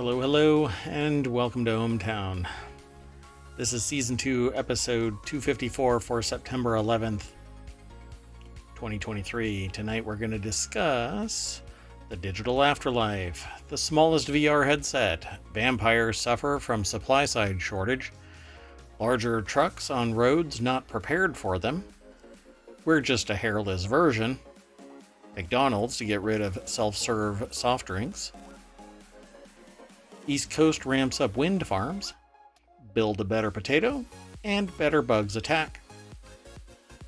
Hello, and welcome to ohmTown. This is Season 2, Episode 254 for September 11th, 2023. Tonight we're going to discuss the Digital Afterlife, the smallest VR headset, vampires suffer from supply-side shortage, larger trucks on roads not prepared for them, we're just a hairless version, McDonald's to get rid of self-serve soft drinks, East Coast ramps up wind farms, build a better potato, and better bugs attack.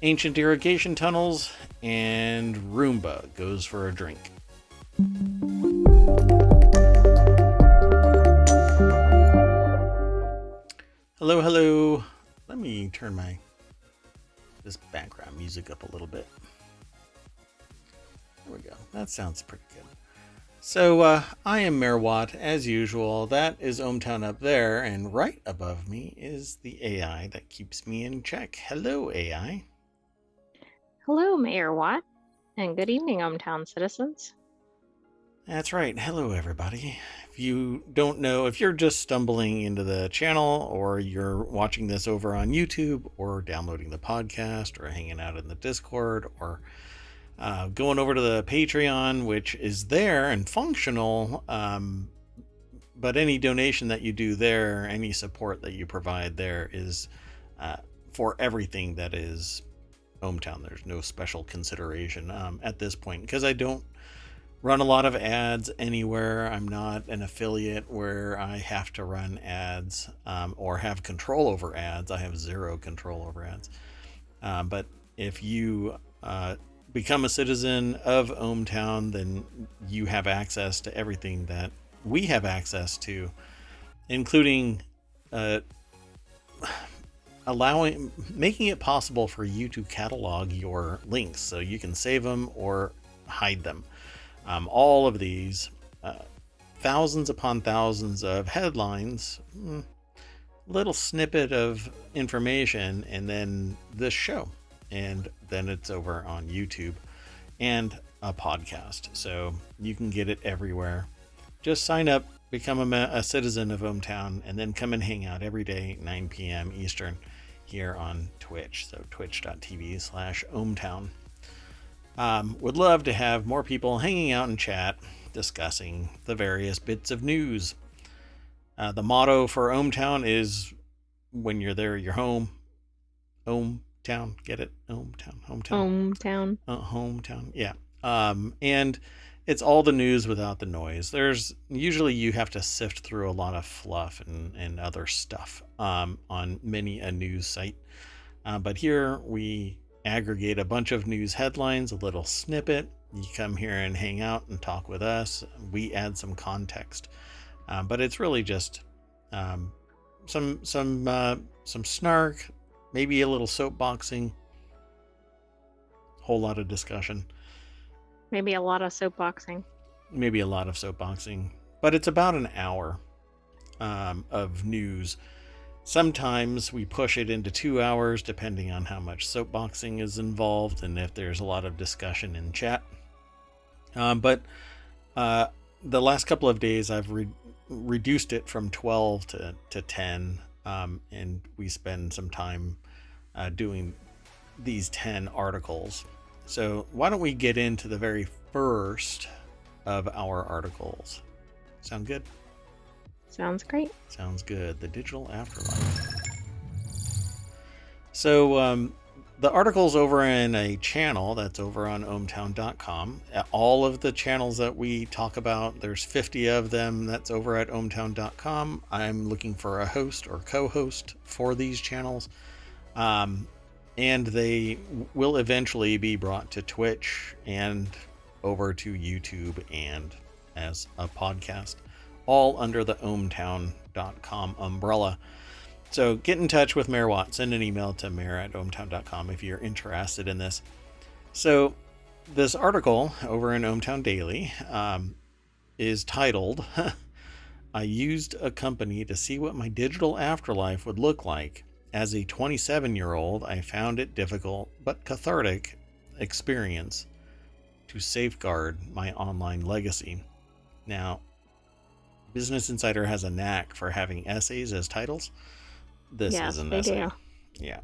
Ancient irrigation tunnels, and Roomba goes for a drink. Hello. Let me turn this background music up a little bit. There we go. That sounds pretty good. So, I am Mayor Watt, as usual. That is ohmTown up there, and right above me is the AI that keeps me in check. Hello, AI. Hello, Mayor Watt, and good evening, ohmTown citizens. That's right. Hello, everybody. If you don't know, if you're just stumbling into the channel, or you're watching this over on YouTube, or downloading the podcast, or hanging out in the Discord, or going over to the Patreon, which is there and functional, but any donation that you do there, any support that you provide there is for everything that is ohmTown. There's no special consideration at this point, because I don't run a lot of ads anywhere. I'm not an affiliate where I have to run ads or have control over ads. I have zero control over ads. But if you become a citizen of ohmTown, then you have access to everything that we have access to, including making it possible for you to catalog your links so you can save them or hide them. All of these thousands upon thousands of headlines, little snippet of information, and then this show. And then it's over on YouTube and a podcast. So you can get it everywhere. Just sign up, become a citizen of ohmTown, and then come and hang out every day, 9 p.m. Eastern, here on Twitch. So twitch.tv/ohmTown. Would love to have more people hanging out in chat, discussing the various bits of news. The motto for ohmTown is, when you're there, you're home. ohmTown, get it? ohmTown. ohmTown, yeah. And it's all the news without the noise. There's usually, you have to sift through a lot of fluff and other stuff on many a news site. But here we aggregate a bunch of news headlines, a little snippet. You come here and hang out and talk with us. We add some context. But it's really just some snark, maybe a little soapboxing, whole lot of discussion. Maybe a lot of soapboxing. But it's about an hour of news. Sometimes we push it into 2 hours, depending on how much soapboxing is involved and if there's a lot of discussion in chat. But the last couple of days, I've reduced it from 12 to 10. And we spend some time doing these 10 articles. So why don't we get into the very first of our articles? Sound good? Sounds great. Sounds good. The Digital Afterlife. So the article's over in a channel that's over on ohmTown.com. All of the channels that we talk about, there's 50 of them. That's over at ohmTown.com. I'm looking for a host or co-host for these channels. And they will eventually be brought to Twitch and over to YouTube and as a podcast, all under the ohmTown.com umbrella. So get in touch with Mayor Watt. Send an email to mayor@ohmTown.com if you're interested in this. So this article over in ohmTown Daily is titled, I used a company to see what my digital afterlife would look like. As a 27-year-old, I found it difficult but cathartic experience to safeguard my online legacy. Now, Business Insider has a knack for having essays as titles. This is Yes, an they essay. do. Yeah.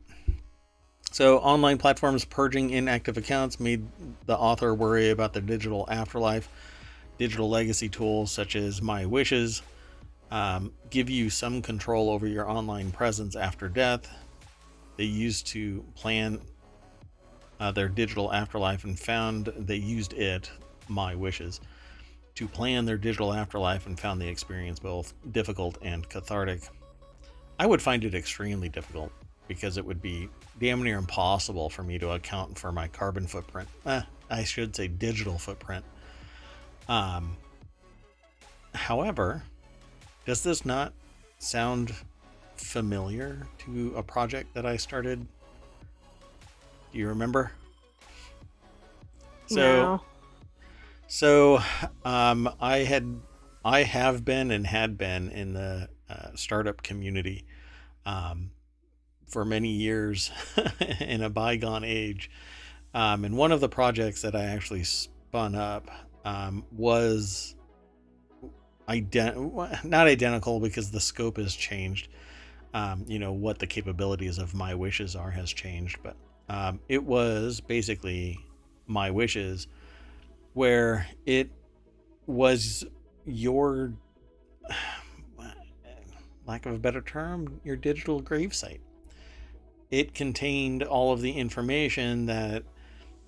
So, online platforms purging inactive accounts made the author worry about the digital afterlife. Digital legacy tools such as My Wishes give you some control over your online presence after death. They used to plan their digital afterlife and found they used it, My Wishes, to plan their digital afterlife and found the experience both difficult and cathartic. I would find it extremely difficult because it would be damn near impossible for me to account for my carbon footprint. I should say digital footprint. Um, However, does this not sound familiar to a project that I started? Do you remember? So, No. so I have been and had been in the startup community um, for many years in a bygone age. And one of the projects that I actually spun up was not identical because the scope has changed. What the capabilities of My Wishes are has changed, but it was basically My Wishes, where it was your, lack of a better term, your digital gravesite. It contained all of the information that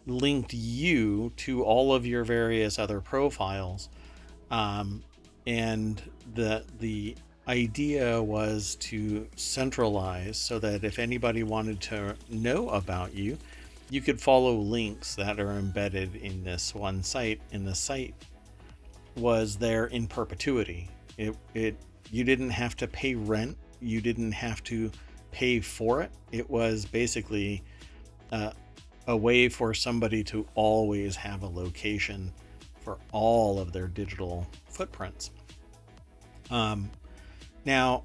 linked you to all of your various other profiles, um, and the idea was to centralize so that if anybody wanted to know about you, you could follow links that are embedded in this one site, and the site was there in perpetuity. It You didn't have to pay rent, you didn't have to pay for it. It was basically uh, a way for somebody to always have a location for all of their digital footprints. Um, Now,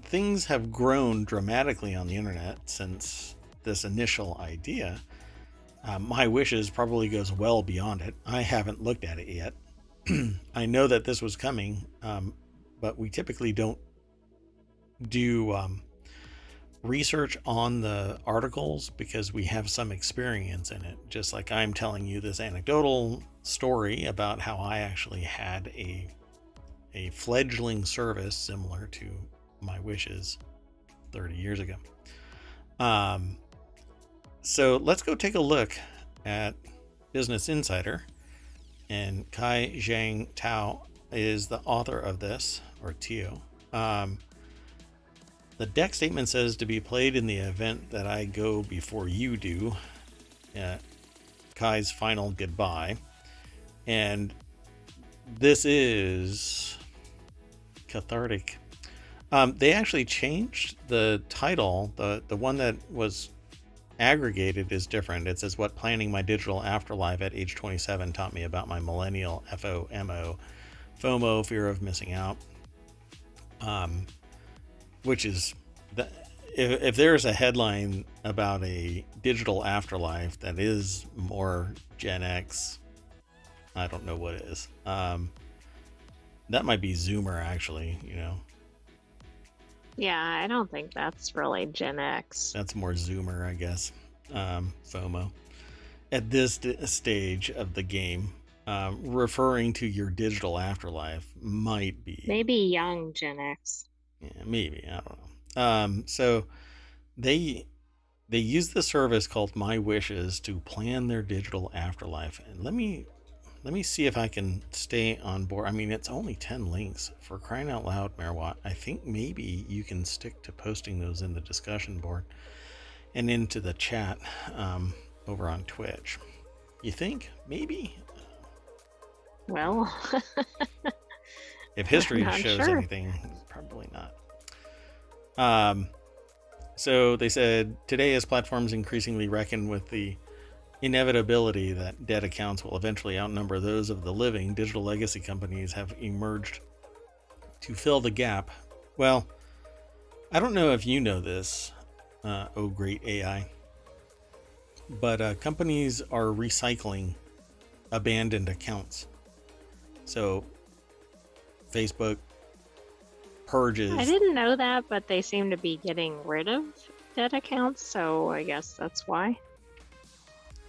things have grown dramatically on the internet since this initial idea. My Wishes probably goes well beyond it. I haven't looked at it yet. I know that this was coming, but we typically don't do research on the articles because we have some experience in it. Just like I'm telling you this anecdotal story about how I actually had a fledgling service similar to My Wishes 30 years ago. So let's go take a look at Business Insider. And Kai Zhang Tao is the author of this, or Tio. The deck statement says to be played in the event that I go before you do. Kai's final goodbye. And this is cathartic. They actually changed the title. The one that was aggregated is different. It says what planning my digital afterlife at age 27 taught me about my millennial FOMO, fear of missing out. Which is if there's a headline about a digital afterlife that is more Gen X, I don't know what is. That might be Zoomer, actually. Yeah, I don't think that's really Gen X. That's more Zoomer, I guess. FOMO. At this stage of the game, referring to your digital afterlife might be. Maybe young Gen X. Yeah, maybe. I don't know. So they use the service called My Wishes to plan their digital afterlife. And let me see if I can stay on board. I mean, it's only 10 links, for crying out loud, Merwat. I think maybe you can stick to posting those in the discussion board and into the chat over on Twitch. You think? Maybe? Well, If I'm history not shows sure. anything, probably not. So they said, today as platforms increasingly reckon with the inevitability that dead accounts will eventually outnumber those of the living, digital legacy companies have emerged to fill the gap. Well, I don't know if you know this, oh great AI, but companies are recycling abandoned accounts. So Facebook I purges. didn't know that, but they seem to be getting rid of dead accounts, so I guess that's why.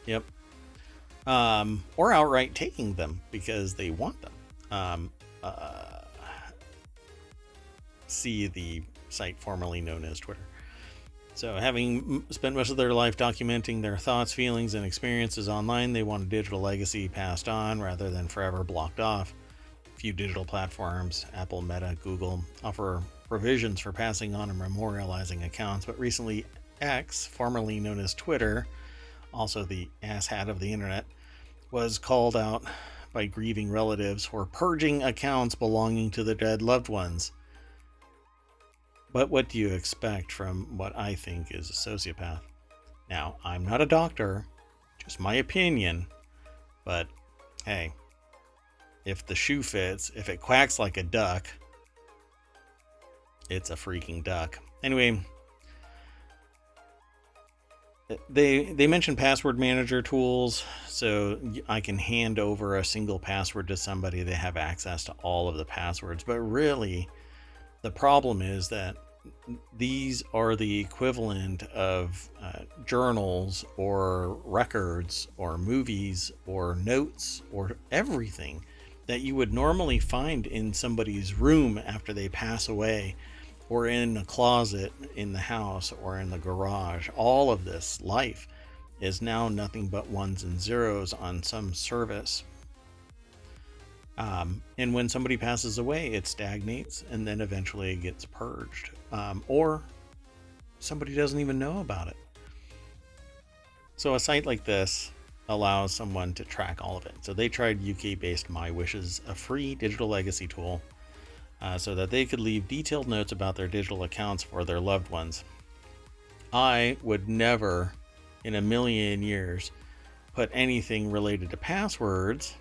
Yep. Or outright taking them because they want them. See the site formerly known as Twitter. So, having spent most of their life documenting their thoughts, feelings, and experiences online, they want a digital legacy passed on rather than forever blocked off. Few digital platforms, Apple, Meta, Google, offer provisions for passing on and memorializing accounts, but recently X, formerly known as Twitter, also the asshat of the internet, was called out by grieving relatives for purging accounts belonging to their dead loved ones. But what do you expect from what I think is a sociopath? Now, I'm not a doctor, just my opinion, but hey, if the shoe fits, if it quacks like a duck, it's a freaking duck. Anyway, they mentioned password manager tools, so I can hand over a single password to somebody. They have access to all of the passwords, but really, the problem is that these are the equivalent of journals or records or movies or notes or everything that you would normally find in somebody's room after they pass away, or in a closet in the house or in the garage. All of this life is now nothing but ones and zeros on some service. And when somebody passes away, it stagnates and then eventually it gets purged. Or somebody doesn't even know about it. So a site like this allows someone to track all of it. So they tried UK-based My Wishes, a free digital legacy tool, so that they could leave detailed notes about their digital accounts for their loved ones. I would never, in a million years, put anything related to passwords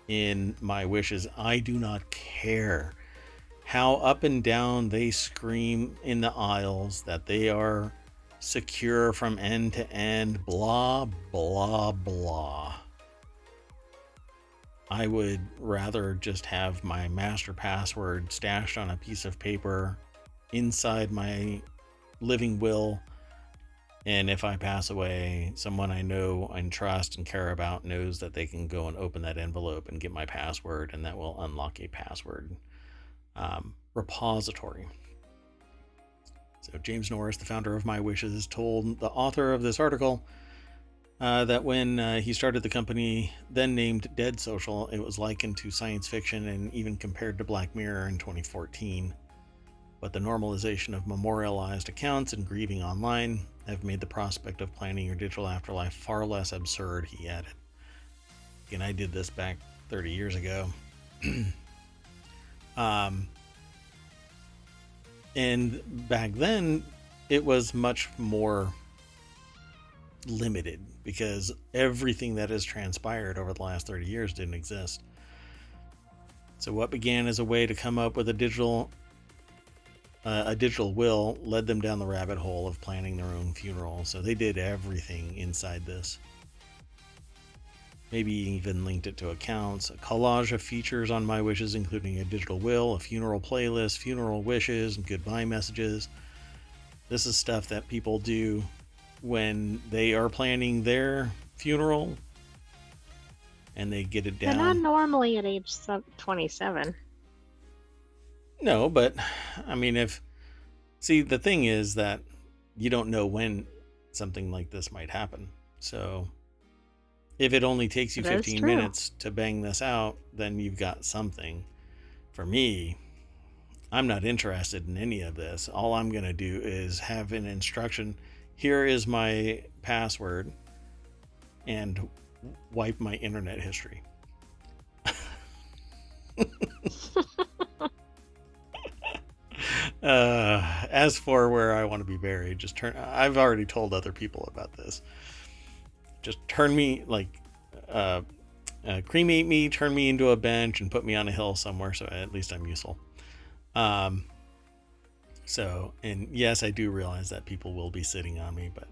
in My Wishes. I do not care how up and down they scream in the aisles that they are secure from end to end, blah, blah, blah. I would rather just have my master password stashed on a piece of paper inside my living will. And if I pass away, someone I know and trust and care about knows that they can go and open that envelope and get my password, and that will unlock a password repository. So James Norris, the founder of My Wishes, told the author of this article that when he started the company, then named Dead Social, it was likened to science fiction and even compared to Black Mirror in 2014. But the normalization of memorialized accounts and grieving online have made the prospect of planning your digital afterlife far less absurd, he added. Again, I did this back 30 years ago. And back then, it was much more limited because everything that has transpired over the last 30 years didn't exist. So what began as a way to come up with a digital will led them down the rabbit hole of planning their own funeral. So they did everything inside this. Maybe even linked it to accounts, a collage of features on My Wishes, including a digital will, a funeral playlist, funeral wishes, and goodbye messages. This is stuff that people do when they are planning their funeral and they get it down. They're not normally at age 27. No, but I mean, see, the thing is that you don't know when something like this might happen. So if it only takes you 15 minutes to bang this out, then you've got something. For me, I'm not interested in any of this. All I'm going to do is have an instruction. Here is my password, and wipe my internet history. As for where I want to be buried, I've already told other people about this. Just turn me, cremate me, turn me into a bench, and put me on a hill somewhere, so at least I'm useful. And yes, I do realize that people will be sitting on me, but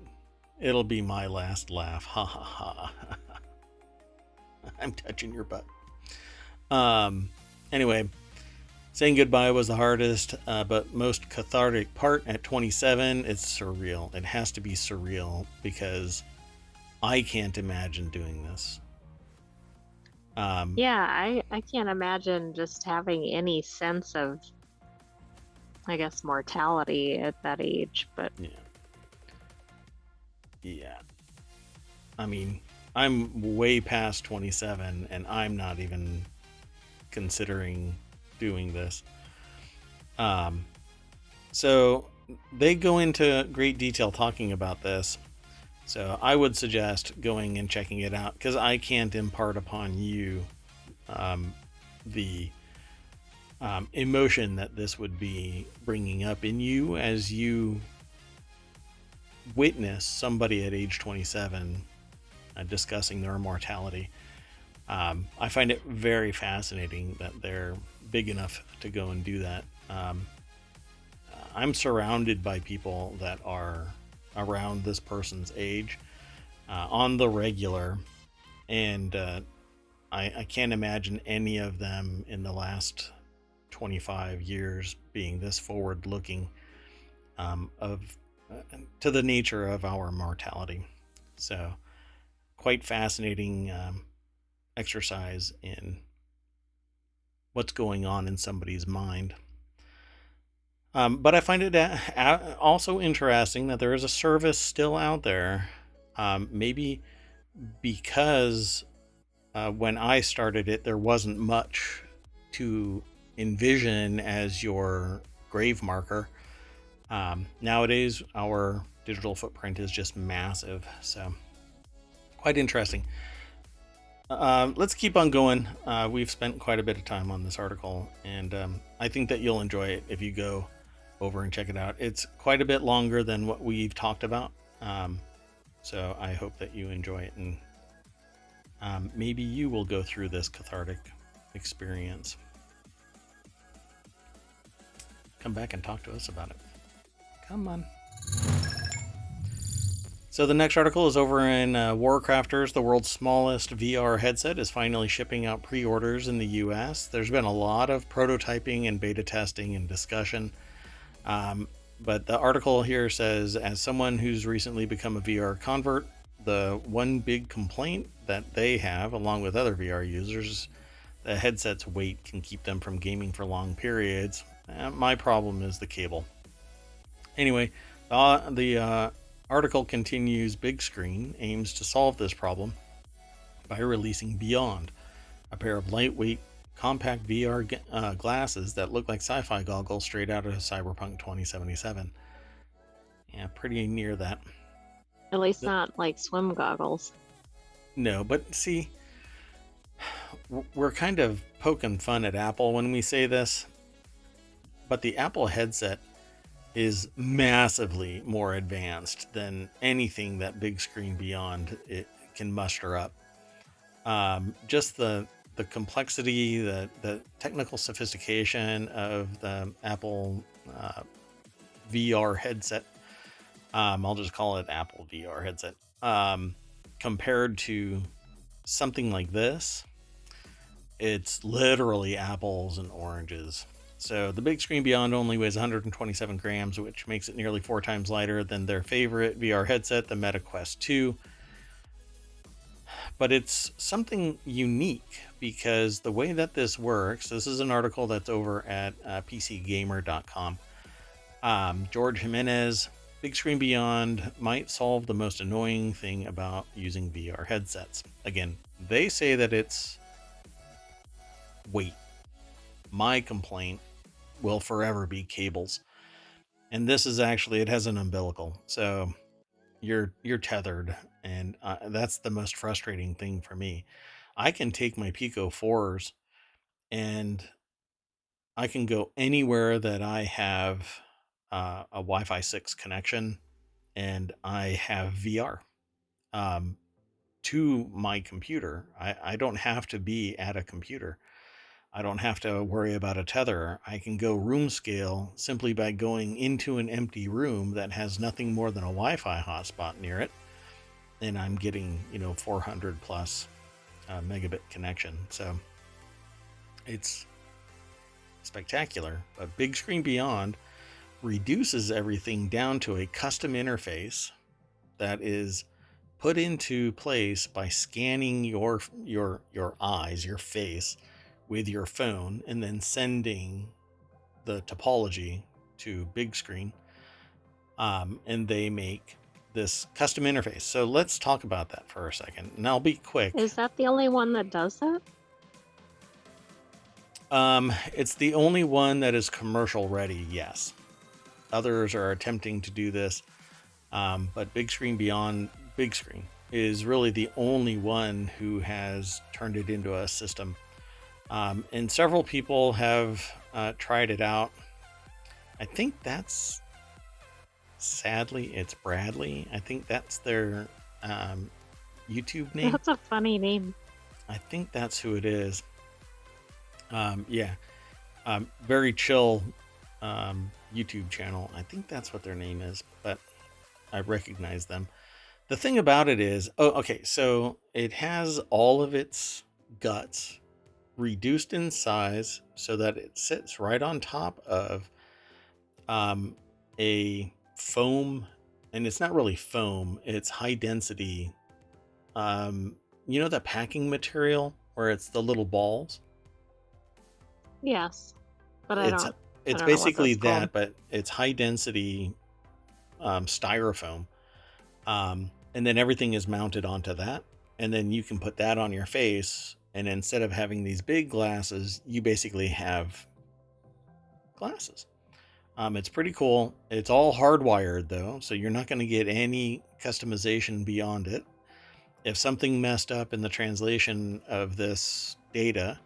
it'll be my last laugh. Ha ha ha. I'm touching your butt. Anyway, Saying goodbye was the hardest, but most cathartic part at 27. It's surreal. It has to be surreal because I can't imagine doing this. Um, Yeah, I can't imagine just having any sense of, I guess, mortality at that age, but yeah, yeah. I mean, I'm way past 27 and I'm not even considering doing this. Um, so they go into great detail talking about this. So I would suggest going and checking it out because I can't impart upon you um, the emotion that this would be bringing up in you as you witness somebody at age 27 discussing their immortality. I find it very fascinating that they're big enough to go and do that. I'm surrounded by people that are around this person's age on the regular, and I can't imagine any of them in the last 25 years being this forward looking of to the nature of our mortality. So, quite fascinating exercise in what's going on in somebody's mind. But I find it also interesting that there is a service still out there. Maybe because when I started it, there wasn't much to envision as your grave marker. Nowadays, our digital footprint is just massive. So, quite interesting. Let's keep on going. We've spent quite a bit of time on this article, and I think that you'll enjoy it if you go over and check it out. It's quite a bit longer than what we've talked about, so I hope that you enjoy it, and maybe you will go through this cathartic experience. Come back and talk to us about it. Come on. So the next article is over in Warcrafters. The world's smallest VR headset is finally shipping out pre-orders in the US. There's been a lot of prototyping and beta testing and discussion. But the article here says, as someone who's recently become a VR convert, the one big complaint that they have, along with other VR users, the headset's weight can keep them from gaming for long periods. My problem is the cable. Anyway, the article continues. Big Screen aims to solve this problem by releasing Beyond, a pair of lightweight, compact VR glasses that look like sci-fi goggles straight out of Cyberpunk 2077. Yeah, pretty near that. at least not like swim goggles. No, but see, we're kind of poking fun at Apple when we say this, but the Apple headset is massively more advanced than anything that Big Screen Beyond it can muster up. Just the complexity, the technical sophistication of the Apple VR headset. I'll just call it Apple VR headset. Compared to something like this, it's literally apples and oranges. So the Big Screen Beyond only weighs 127 grams, which makes it nearly 4 times lighter than their favorite VR headset, the Meta Quest 2. But it's something unique because the way that this works, this is an article that's over at PCGamer.com. George Jimenez, Big Screen Beyond might solve the most annoying thing about using VR headsets. Again, they say that it's weight. My complaint will forever be cables. And this is actually, it has an umbilical. So you're tethered, and that's the most frustrating thing for me. I can take my Pico 4s and I can go anywhere that I have a Wi-Fi 6 connection, and I have VR to my computer. I don't have to be at a computer. I don't have to worry about a tether. I can go room scale simply by going into an empty room that has nothing more than a Wi-Fi hotspot near it, and I'm getting 400 plus megabit connection. So it's spectacular. But Big Screen Beyond reduces everything down to a custom interface that is put into place by scanning your eyes, your face with your phone, and then sending the topology to Big Screen. And they make this custom interface. So let's talk about that for a second, and I'll be quick. Is that the only one that does that? It's the only one that is commercial ready, yes. Others are attempting to do this, but Big Screen Beyond Big Screen is really the only one who has turned it into a system. And several people have tried it out. I think that's, sadly, it's Bradley. I think that's their YouTube name. That's a funny name. I think that's who it is. Yeah. Very chill YouTube channel. I think that's what their name is, but I recognize them. The thing about it is, so it has all of its guts reduced in size so that it sits right on top of a foam, and it's not really foam, it's high density, the packing material where it's the little balls. Yes, but it's basically that, but it's high density styrofoam, and then everything is mounted onto that, and then you can put that on your face, and instead of having these big glasses, you basically have glasses. It's pretty cool. It's all hardwired though, so you're not going to get any customization beyond it. If something messed up in the translation of this data,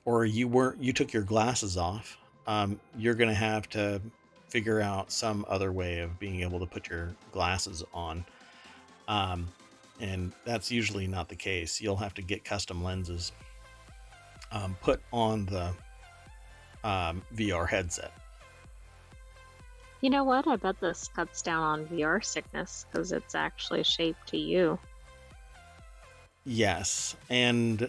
or you took your glasses off, you're going to have to figure out some other way of being able to put your glasses on. And that's usually not the case. You'll have to get custom lenses put on the VR headset. You know what? I bet this cuts down on VR sickness because it's actually shaped to you. Yes, and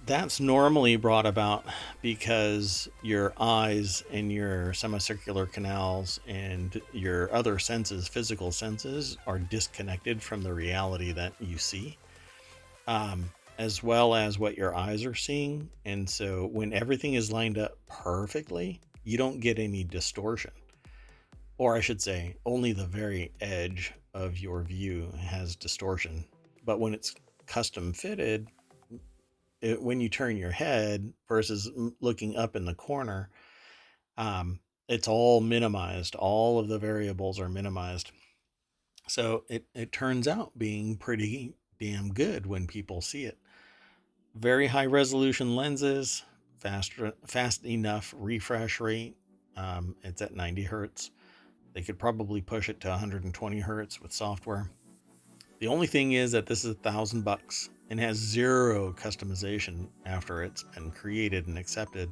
that's normally brought about because your eyes and your semicircular canals and your other senses, physical senses, are disconnected from the reality that you see, as well as what your eyes are seeing. And so when everything is lined up perfectly, you don't get any distortion. Or I should say, only the very edge of your view has distortion. But when it's custom fitted, when you turn your head versus looking up in the corner, it's all minimized. All of the variables are minimized. So it turns out being pretty damn good when people see it. Very high resolution lenses, fast enough refresh rate. It's at 90 hertz. They could probably push it to 120 hertz with software. The only thing is that this is $1,000 and has zero customization after it's been created and accepted.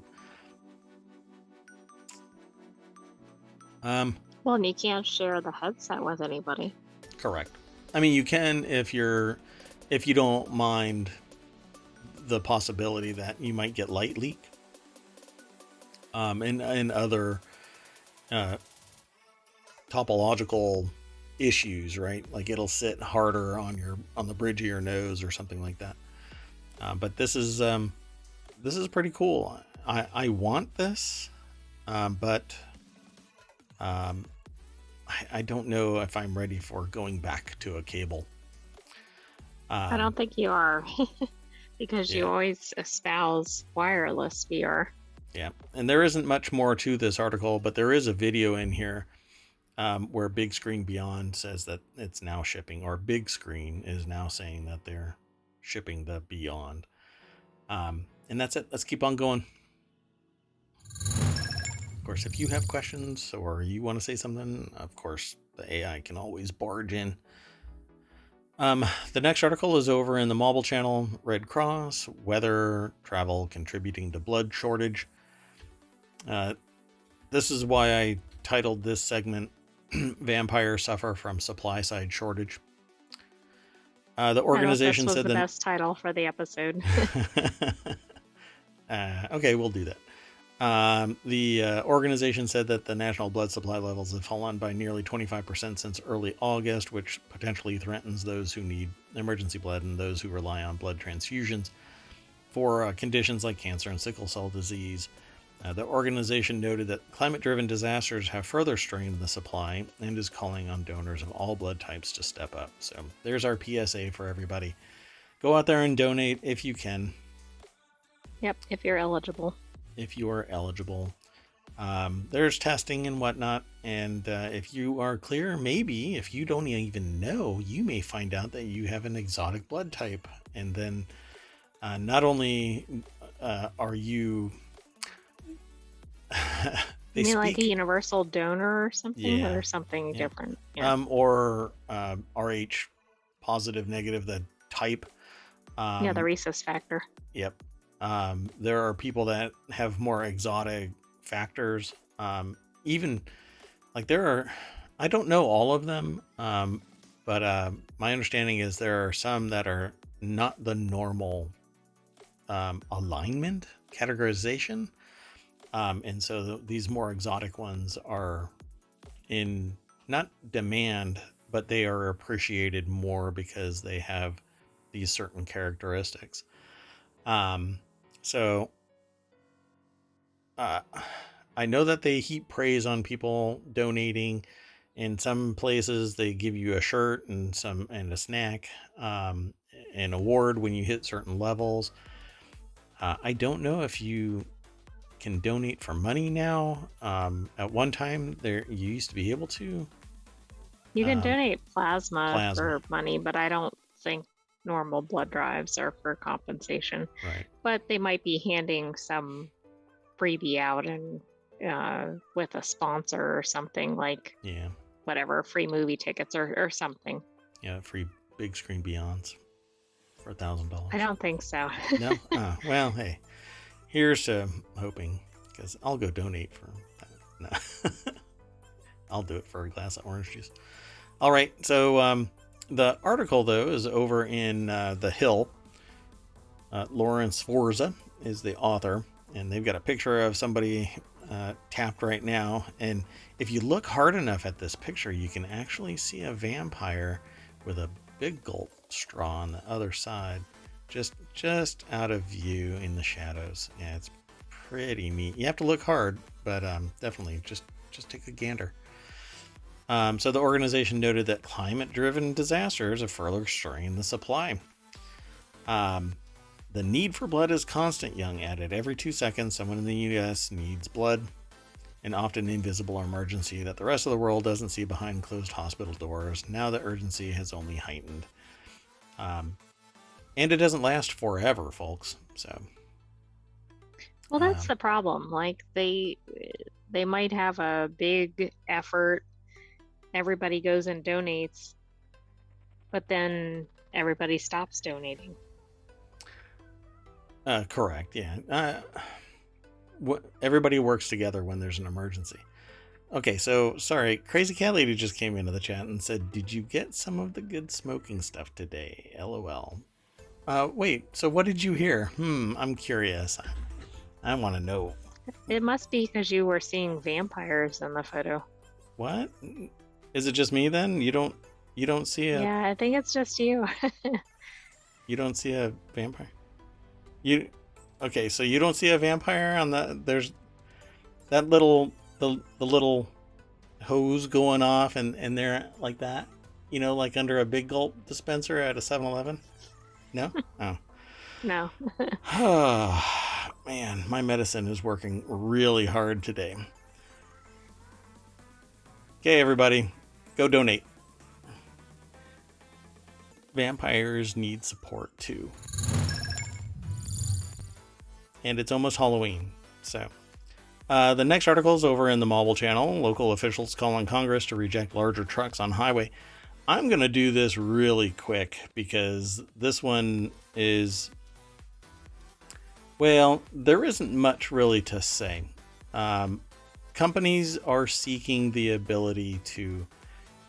Well, and you can't share the headset with anybody. Correct. I mean, you can if you don't mind the possibility that you might get light leak, and other topological issues, right? Like it'll sit harder on the bridge of your nose or something like that. But this is pretty cool. I want this, but I don't know if I'm ready for going back to a cable. I don't think you are, because you always espouse wireless VR. Yeah, and there isn't much more to this article, but there is a video in here where Big Screen Beyond says that it's now shipping, or Big Screen is now saying that they're shipping the Beyond. And that's it. Let's keep on going. Of course, if you have questions or you want to say something, of course, the AI can always barge in. The next article is over in the mobile channel, Red Cross, weather, travel contributing to blood shortage. This is why I titled this segment, Vampires Suffer from Supply Side Shortage. The organization said the best title for the episode. Okay, we'll do that. The organization said that the national blood supply levels have fallen by nearly 25% since early August, which potentially threatens those who need emergency blood and those who rely on blood transfusions for conditions like cancer and sickle cell disease. The organization noted that climate-driven disasters have further strained the supply and is calling on donors of all blood types to step up. So there's our PSA for everybody. Go out there and donate if you can. Yep, if you're eligible. If you are eligible. There's testing and whatnot, and if you are clear, maybe if you don't even know, you may find out that you have an exotic blood type, and then not only are you you mean like a universal donor or something, or something different? Or RH positive, negative, the type. The rhesus factor. Yep. There are people that have more exotic factors. Even like I don't know all of them, but my understanding is there are some that are not the normal alignment categorization. And so these more exotic ones are in not demand, but they are appreciated more because they have these certain characteristics. So I know that they heap praise on people donating. In some places they give you a shirt and a snack, an award when you hit certain levels. I don't know if you can donate for money now. At one time you used to be able to. You can donate plasma for money, but I don't think normal blood drives are for compensation. Right. But they might be handing some freebie out and with a sponsor or something, like whatever, free movie tickets or something. Yeah, free big screen Beyonds for $1,000. I don't think so. No? Well, hey, here's to hoping, because I'll go donate for that. No. I'll do it for a glass of orange juice. All right, so the article, though, is over in The Hill. Lawrence Forza is the author, and they've got a picture of somebody tapped right now. And if you look hard enough at this picture, you can actually see a vampire with a big gulp straw on the other side, just out of view in the shadows. Yeah, it's pretty neat. You have to look hard, but definitely just take a gander. So the organization noted that climate-driven disasters have further strained the supply. The need for blood is constant, Young added. Every 2 seconds, someone in the U.S. needs blood, an often invisible emergency that the rest of the world doesn't see behind closed hospital doors. Now the urgency has only heightened. And it doesn't last forever, folks. So, well, that's the problem. Like they might have a big effort. Everybody goes and donates, but then everybody stops donating. Correct. Yeah. Everybody works together when there's an emergency. Okay, so sorry, Crazy Cat Lady just came into the chat and said, "Did you get some of the good smoking stuff today?" LOL. Wait. So what did you hear? I'm curious. I want to know. It must be because you were seeing vampires in the photo. What? Is it just me then? You don't see a... Yeah, I think it's just you. You don't see a vampire? Okay, so you don't see a vampire on there's that little the little hose going off and they're like that, like under a big gulp dispenser at a 7-Eleven? No? Oh. No. Oh, man, my medicine is working really hard today. Okay, everybody, go donate. Vampires need support too. And it's almost Halloween, so. The next article is over in the Mobile Channel. Local officials call on Congress to reject larger trucks on highway. I'm going to do this really quick because this one is... Well, there isn't much really to say. Companies are seeking the ability to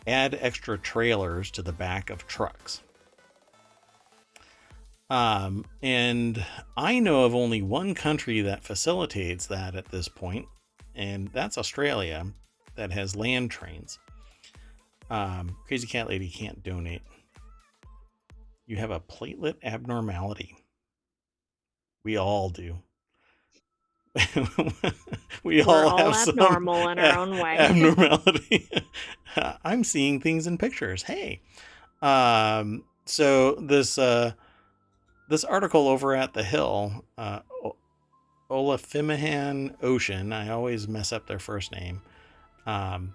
add extra trailers to the back of trucks. And I know of only one country that facilitates that at this point, and that's Australia, that has land trains. Crazy Cat Lady can't donate. You have a platelet abnormality. We all do. We We're all all have some abnormal in our own way. abnormality. I'm seeing things in pictures. Hey. So this article over at The Hill, Olafimihan Ocean, I always mess up their first name, um,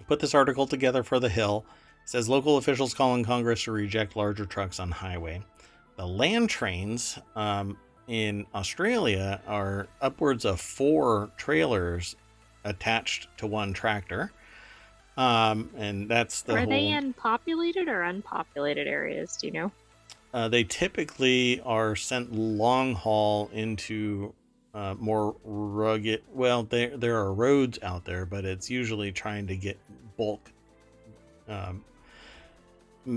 put this article together for The Hill. It says local officials calling Congress to reject larger trucks on highway. The land trains in Australia are upwards of 4 trailers attached to one tractor. And that's the Are they whole. in populated or unpopulated areas? Do you know? They typically are sent long haul into more rugged. Well, there are roads out there, but it's usually trying to get bulk, um,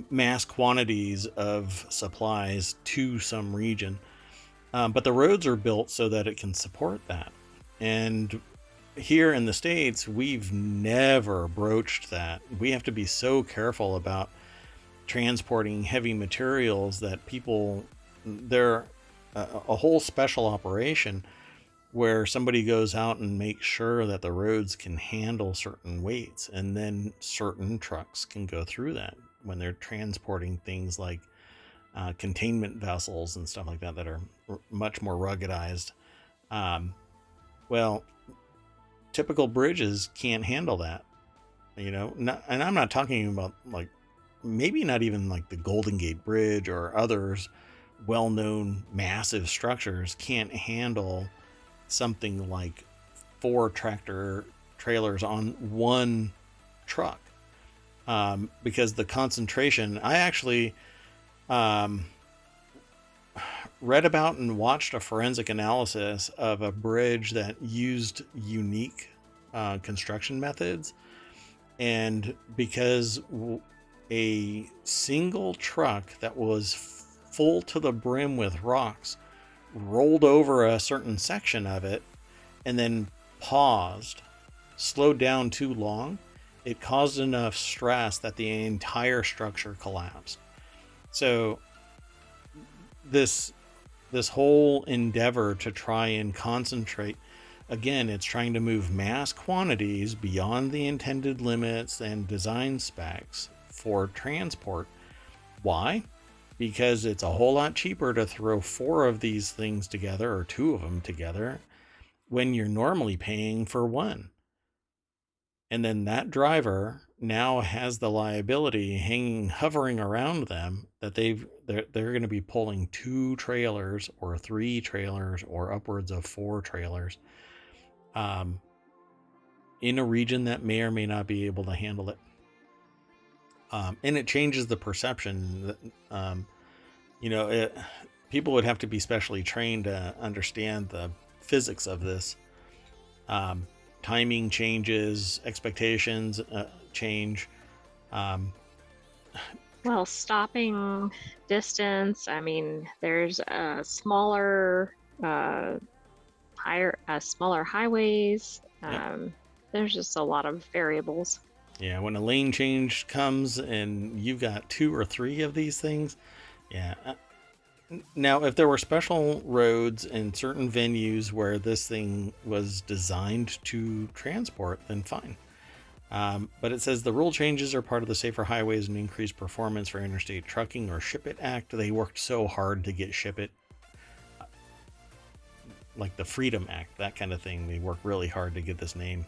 mass quantities of supplies to some region. But the roads are built so that it can support that. And here in the States, we've never broached that. We have to be so careful about transporting heavy materials that they're a whole special operation where somebody goes out and makes sure that the roads can handle certain weights, and then certain trucks can go through that when they're transporting things like containment vessels and stuff like that that are much more ruggedized. Um, well, typical bridges can't handle that, and I'm not talking about like maybe not even like the Golden Gate Bridge or others well-known massive structures can't handle something like 4 tractor trailers on one truck, because the concentration. I actually um, read about and watched a forensic analysis of a bridge that used unique construction methods, and because a single truck that was full to the brim with rocks rolled over a certain section of it and then paused, slowed down too long, it caused enough stress that the entire structure collapsed. So this whole endeavor to try and concentrate, again, it's trying to move mass quantities beyond the intended limits and design specs for transport. Why? Because it's a whole lot cheaper to throw 4 of these things together or 2 of them together when you're normally paying for 1. And then that driver now has the liability hovering around them that they're going to be pulling 2 trailers or 3 trailers or upwards of 4 trailers um, in a region that may or may not be able to handle it. And it changes the perception. People would have to be specially trained to understand the physics of this. Timing changes, expectations change. Well, stopping distance. I mean, there's smaller highways. Yep. There's just a lot of variables. Yeah, when a lane change comes and you've got 2 or 3 of these things, yeah. Now, if there were special roads in certain venues where this thing was designed to transport, then fine. But it says the rule changes are part of the Safer Highways and Increased Performance for Interstate Trucking or Ship It Act. They worked so hard to get Ship It, like the Freedom Act, that kind of thing. They worked really hard to get this name.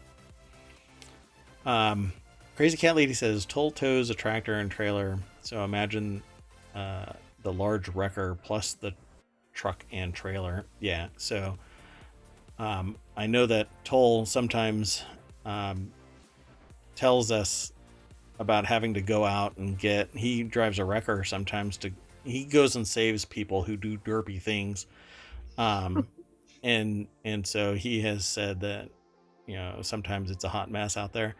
Crazy Cat Lady says toll tows a tractor and trailer. So imagine the large wrecker plus the truck and trailer. Yeah. So I know that toll sometimes tells us about having to go out and he drives a wrecker sometimes he goes and saves people who do derpy things. And so he has said that, sometimes it's a hot mess out there.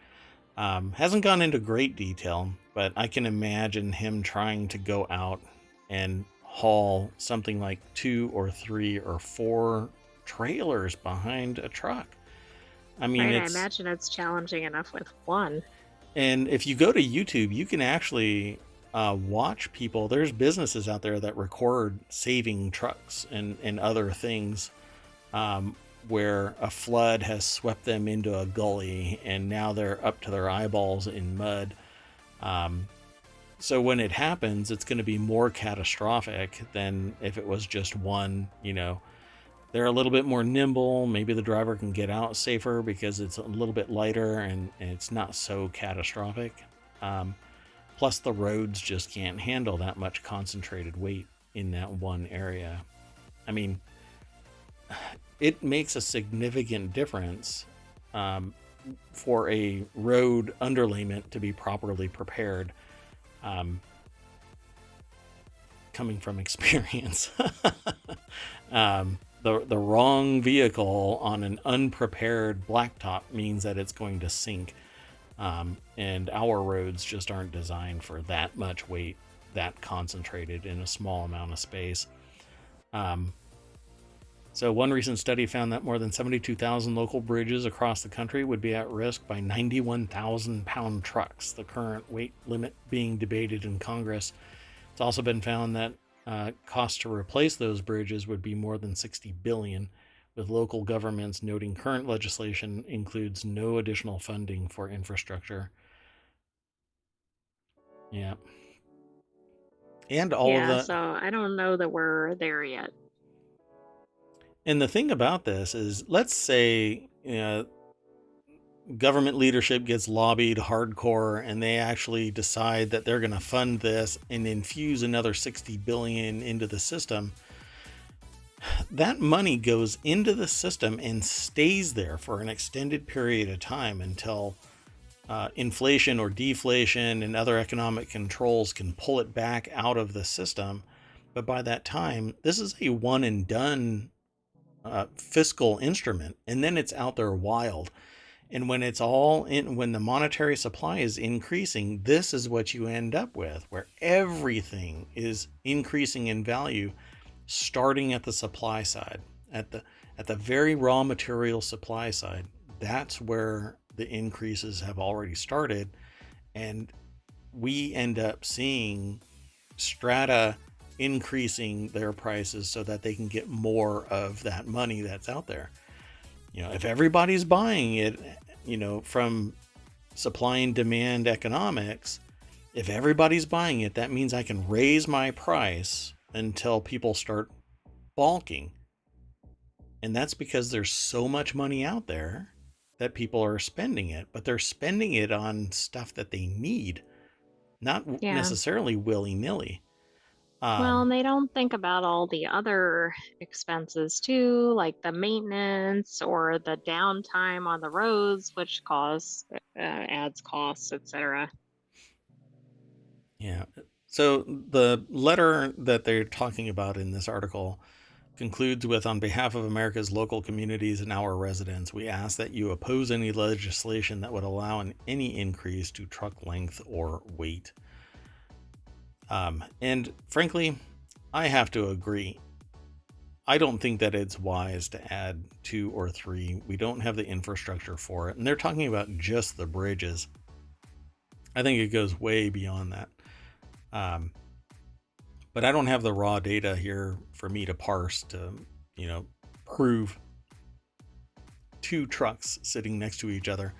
Hasn't gone into great detail, but I can imagine him trying to go out and haul something like 2 or 3 or 4 trailers behind a truck. I mean, Right, I imagine it's challenging enough with one. and if you go to YouTube, you can actually watch people. There's businesses out there that record saving trucks and other things, where a flood has swept them into a gully and now they're up to their eyeballs in mud. Um, so when it happens, it's going to be more catastrophic than if it was just one. They're a little bit more nimble. Maybe the driver can get out safer because it's a little bit lighter and it's not so catastrophic. Um, Plus, the roads just can't handle that much concentrated weight in that one area. I mean, it makes a significant difference, um, for a road underlayment to be properly prepared, um, coming from experience. The wrong vehicle on an unprepared blacktop means that it's going to sink. And our roads just aren't designed for that much weight, that concentrated in a small amount of space. So one recent study found that more than 72,000 local bridges across the country would be at risk by 91,000-pound trucks, the current weight limit being debated in Congress. It's also been found that costs to replace those bridges would be more than $60 billion, with local governments noting current legislation includes no additional funding for infrastructure. Yeah. And all of Yeah, the so I don't know that we're there yet. And the thing about this is, let's say government leadership gets lobbied hardcore and they actually decide that they're going to fund this and infuse another 60 billion into the system. That money goes into the system and stays there for an extended period of time until inflation or deflation and other economic controls can pull it back out of the system. But by that time, this is a one and done fiscal instrument, and then it's out there wild. And when it's all in, when the monetary supply is increasing, this is what you end up with, where everything is increasing in value, starting at the supply side, at the very raw material supply side. That's where the increases have already started, and we end up seeing strata increasing their prices so that they can get more of that money that's out there. If everybody's buying it, from supply and demand economics, if everybody's buying it, that means I can raise my price until people start balking. And that's because there's so much money out there that people are spending it, but they're spending it on stuff that they need, not Yeah. necessarily willy-nilly. Well, and they don't think about all the other expenses too, like the maintenance or the downtime on the roads, which adds costs, etc. Yeah. So the letter that they're talking about in this article concludes with, on behalf of America's local communities and our residents, we ask that you oppose any legislation that would allow any increase to truck length or weight. And frankly, I have to agree. I don't think that it's wise to add 2 or 3. We don't have the infrastructure for it. And they're talking about just the bridges. I think it goes way beyond that. But I don't have the raw data here for me to parse to, prove 2 trucks sitting next to each other.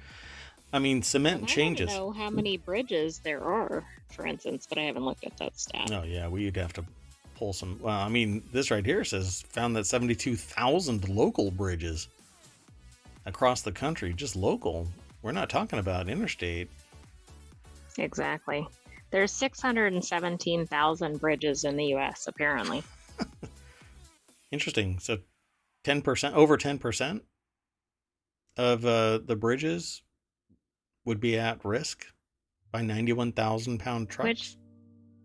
I mean, cement And I changes. don't know how many bridges there are, for instance, but I haven't looked at that stat. Oh yeah, we'd have to pull some. Well, I mean, this right here says found that 72,000 local bridges across the country, just local. We're not talking about interstate. Exactly. There's 617,000 bridges in the US, apparently. Interesting. So 10%, over 10% of the bridges would be at risk by 91,000-pound trucks. Which,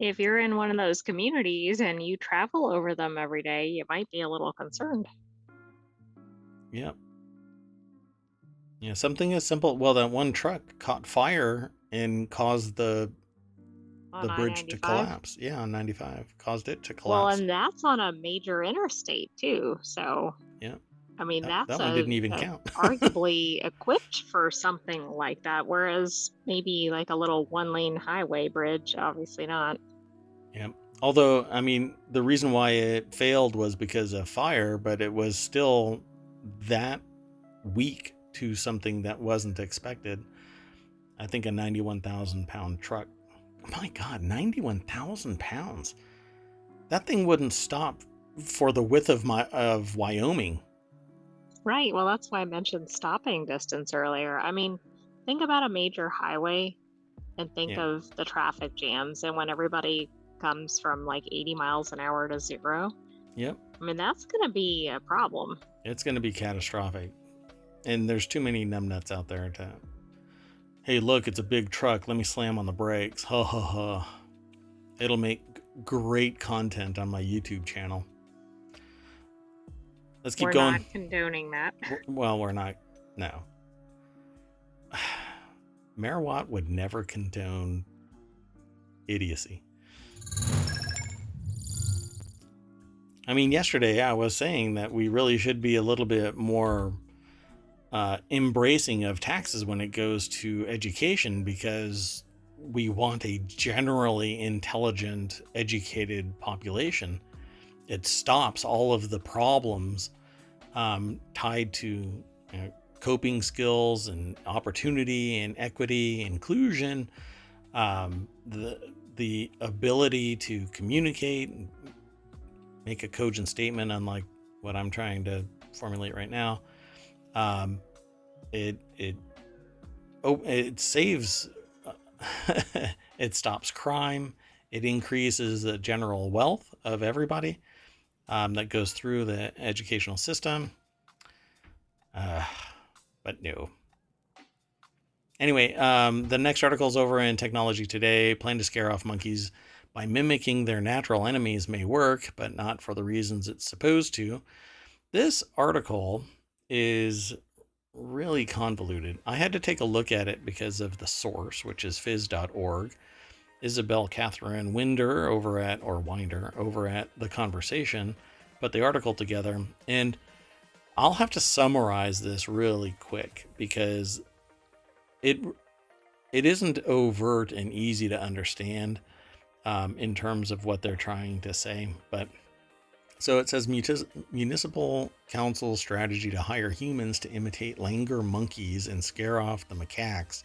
if you're in one of those communities and you travel over them every day, you might be a little concerned. Yep. Yeah, something as simple. Well, that one truck caught fire and caused the on the bridge to I-95. collapse. Yeah, on 95 caused it to Well, collapse. and that's on a major interstate too. So, Yeah, I mean, that that's one didn't even a count. arguably equipped for something like that, whereas maybe like a little one-lane highway bridge, obviously not. Yeah. Although, I mean, the reason why it failed was because of fire, but it was still that weak to something that wasn't expected. I think a 91,000-pound truck. My God, 91,000 pounds. That thing wouldn't stop for the width of Wyoming. Right. Well, that's why I mentioned stopping distance earlier. I mean, think about a major highway and think Yeah. of the traffic jams and when everybody comes from like 80 miles an hour to zero. Yep. I mean, that's going to be a problem. It's going to be catastrophic. And there's too many numbnuts out there to, hey, look, it's a big truck. Let me slam on the brakes. Ha ha ha. It'll make great content on my YouTube channel. Let's keep We're going. not condoning that. Well, we're not. No. Mayor Watt would never condone idiocy. I mean, yesterday I was saying that we really should be a little bit more embracing of taxes when it goes to education, because we want a generally intelligent, educated population. It stops all of the problems tied to, you know, coping skills and opportunity and equity, inclusion, the ability to communicate and make a cogent statement, unlike what I'm trying to formulate right now. It saves, it stops crime. It increases the general wealth of everybody that goes through the educational system. But no. Anyway, the next article is over in Technology Today. Plan to scare off monkeys by mimicking their natural enemies may work, but not for the reasons it's supposed to. This article is really convoluted. I had to take a look at it because of the source, which is phys.org. Isabel Catherine Winder over at The Conversation put the article together, and I'll have to summarize this really quick because it isn't overt and easy to understand in terms of what they're trying to say. But so it says municipal council strategy to hire humans to imitate langur monkeys and scare off the macaques.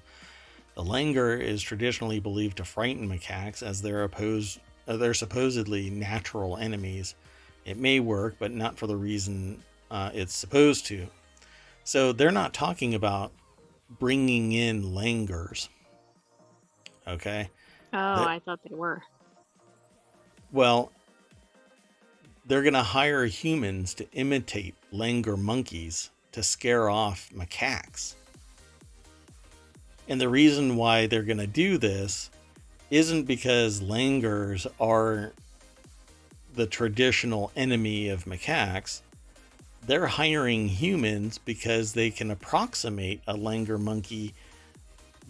The langur is traditionally believed to frighten macaques as they're supposedly natural enemies. It may work, but not for the reason it's supposed to. So they're not talking about bringing in langurs. Okay. Oh, I thought they were. Well, they're going to hire humans to imitate langur monkeys to scare off macaques. And the reason why they're going to do this isn't because langurs are the traditional enemy of macaques. They're hiring humans because they can approximate a langur monkey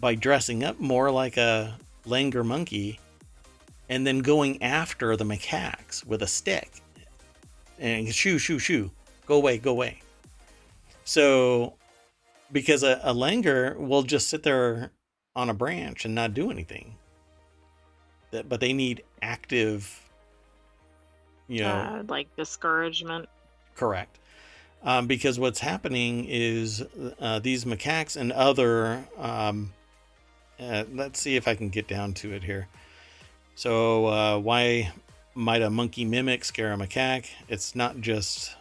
by dressing up more like a langur monkey and then going after the macaques with a stick and shoo, go away. So, because a langur will just sit there on a branch and not do anything, but they need active, Like discouragement. Correct. Because what's happening is these macaques and other, let's see if I can get down to it here. So why might a monkey mimic scare a macaque? It's not just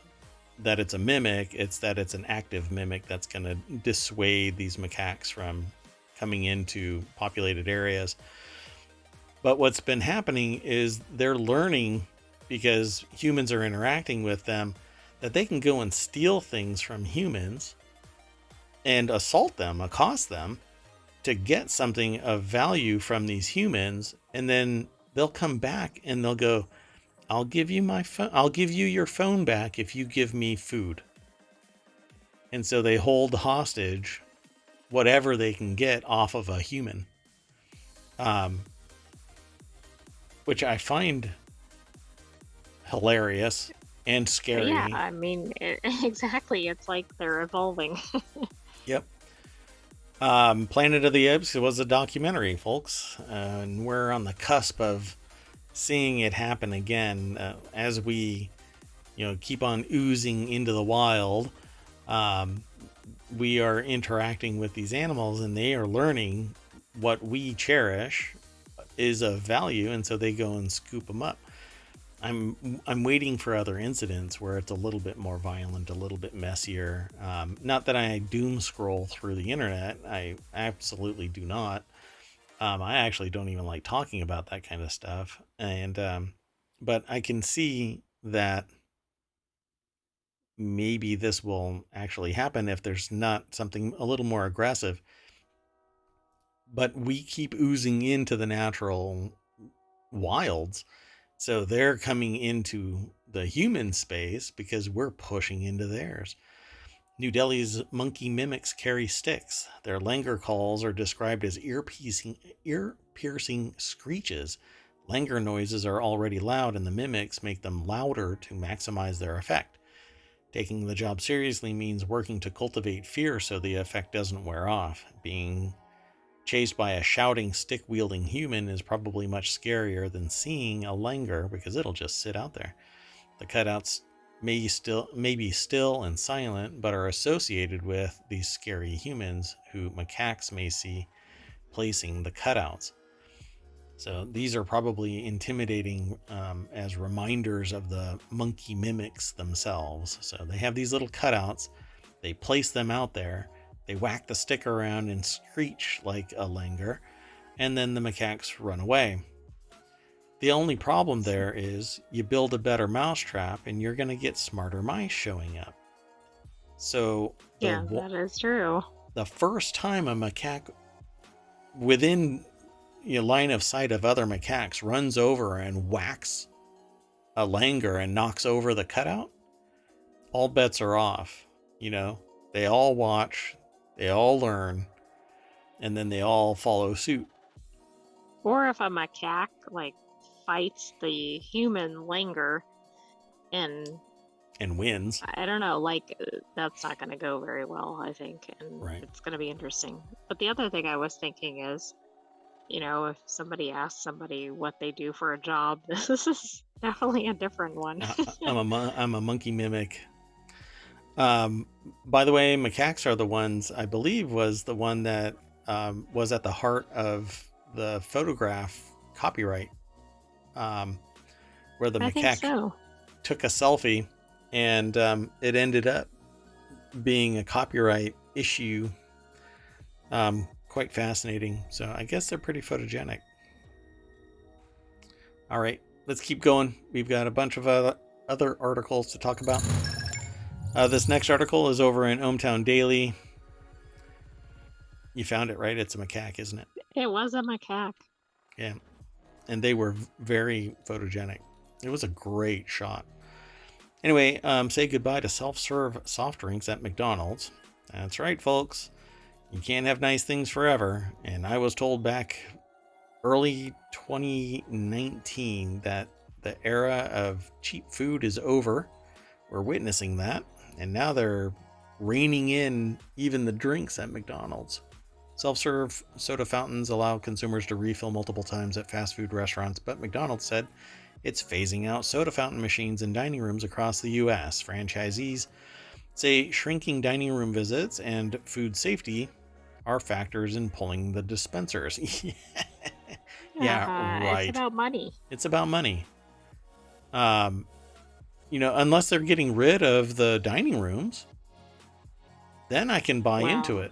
that it's a mimic, it's that it's an active mimic that's going to dissuade these macaques from coming into populated areas. But what's been happening is they're learning, because humans are interacting with them, that they can go and steal things from humans and assault them, accost them, to get something of value from these humans, and then they'll come back and they'll go, I'll give you my phone. I'll give you your phone back if you give me food. And so they hold hostage whatever they can get off of a human. which I find hilarious and Yeah, scary. I mean, exactly. It's like they're evolving. Yep. Planet of the Apes was a documentary, folks, and we're on the cusp of seeing it happen again as we, keep on oozing into the wild. Um, we are interacting with these animals, and they are learning what we cherish is of value, and so they go and scoop them up. I'm waiting for other incidents where it's a little bit more violent, a little bit messier. Not that I doom scroll through the internet. I absolutely do not. I actually don't even like talking about that kind of stuff. And but I can see that maybe this will actually happen if there's not something a little more aggressive. But we keep oozing into the natural wilds. So they're coming into the human space because we're pushing into theirs. New Delhi's monkey mimics carry sticks. Their langur calls are described as ear-piercing screeches. Langur noises are already loud, and the mimics make them louder to maximize their effect. Taking the job seriously means working to cultivate fear so the effect doesn't wear off. Being chased by a shouting, stick-wielding human is probably much scarier than seeing a langur because it'll just sit out there. The cutouts may be still and silent, but are associated with these scary humans who macaques may see placing the cutouts. So these are probably intimidating as reminders of the monkey mimics themselves. So they have these little cutouts, they place them out there, they whack the stick around and screech like a langur, and then the macaques run away. The only problem there is you build a better mousetrap and you're going to get smarter mice showing up. So Yeah, that is true. the first time a macaque within line of sight of other macaques runs over and whacks a langur and knocks over the cutout, all bets are off. They all watch, they all learn, and then they all follow suit. Or if a macaque like fights the human langur and Wins. I don't know, like that's not going to go very well, I think, and Right. it's going to be interesting. But the other thing I was thinking is, if somebody asks somebody what they do for a job, this is definitely a different one. I'm a monkey mimic. By the way, macaques are the ones I believe was the one that was at the heart of the photograph copyright, where the I think macaque so. took a selfie, and it ended up being a copyright issue. Quite fascinating. So I guess they're pretty photogenic. All right, let's keep going. We've got a bunch of other articles to talk about. This next article is over in ohmTown Daily. You found it, right? It's a macaque, isn't it? It was a macaque. Yeah. And they were very photogenic. It was a great shot. Anyway, say goodbye to self-serve soft drinks at McDonald's. That's right, folks. You can't have nice things forever. And I was told back early 2019 that the era of cheap food is over. We're witnessing that. And now they're reining in even the drinks at McDonald's. Self-serve soda fountains allow consumers to refill multiple times at fast food restaurants, but McDonald's said it's phasing out soda fountain machines in dining rooms across the U.S. Franchisees say shrinking dining room visits and food safety are factors in pulling the dispensers. Yeah, right. It's about money. It's about money. Unless they're getting rid of the dining rooms, then I can buy into it.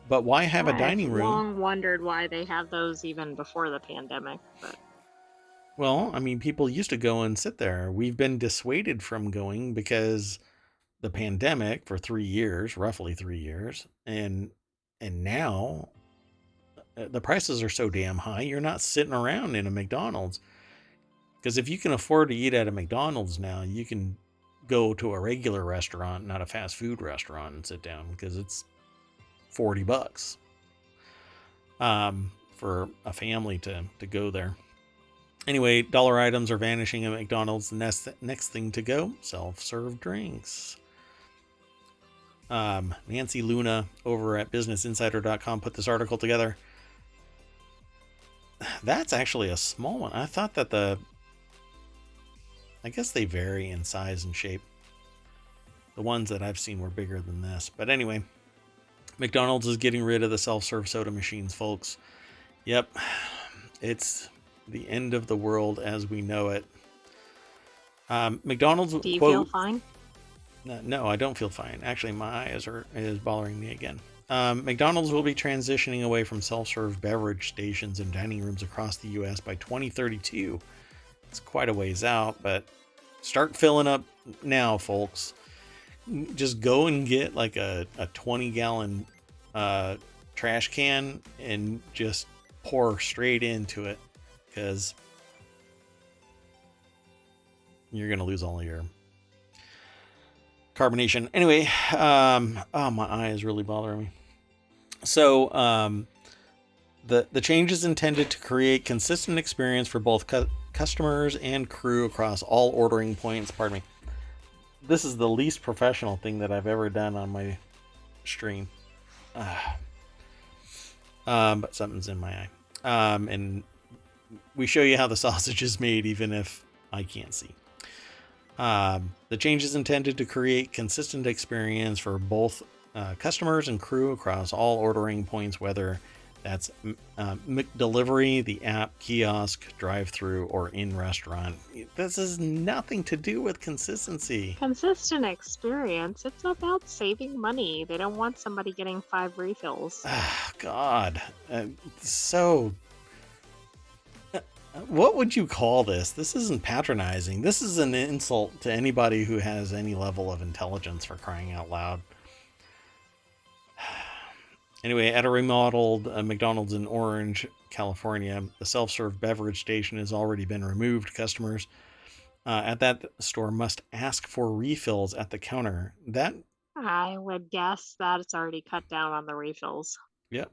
But why have a dining room? I've long wondered why they have those even before the pandemic. But well, I mean, people used to go and sit there. We've been dissuaded from going because the pandemic for 3 years, roughly 3 years, and now the prices are so damn high. You're not sitting around in a McDonald's. Because if you can afford to eat at a McDonald's now, you can go to a regular restaurant, not a fast food restaurant, and sit down because it's $40 for a family to go there. Anyway, dollar items are vanishing at McDonald's. The next thing to go, self-serve drinks. Nancy Luna over at BusinessInsider.com put this article together. That's actually a small one. I thought that I guess they vary in size and shape. The ones that I've seen were bigger than this. But anyway, McDonald's is getting rid of the self-serve soda machines, folks. Yep, it's the end of the world as we know it. McDonald's, Do you quote, feel fine? No, I don't feel fine. Actually, my eyes is bothering me again. McDonald's will be transitioning away from self-serve beverage stations and dining rooms across the U.S. by 2032. It's quite a ways out, but start filling up now, folks. Just go and get like a 20-gallon trash can and just pour straight into it, because you're going to lose all of your carbonation. Anyway, oh, my eye is really bothering me. So, the change is intended to create consistent experience for both customers and crew across all ordering points. Pardon me. This is the least professional thing that I've ever done on my stream. But something's in my eye. And we show you how the sausage is made, even if I can't see. The change is intended to create consistent experience for both customers and crew across all ordering points, whether that's McDelivery, the app, kiosk, drive-through, or in-restaurant. This has nothing to do with consistency. Consistent experience. It's about saving money. They don't want somebody getting 5 refills. God. What would you call this? This isn't patronizing. This is an insult to anybody who has any level of intelligence, for crying out loud. Anyway, at a remodeled McDonald's in Orange, California, the self-serve beverage station has already been removed. Customers at that store must ask for refills at the counter. I would guess that it's already cut down on the refills. Yep.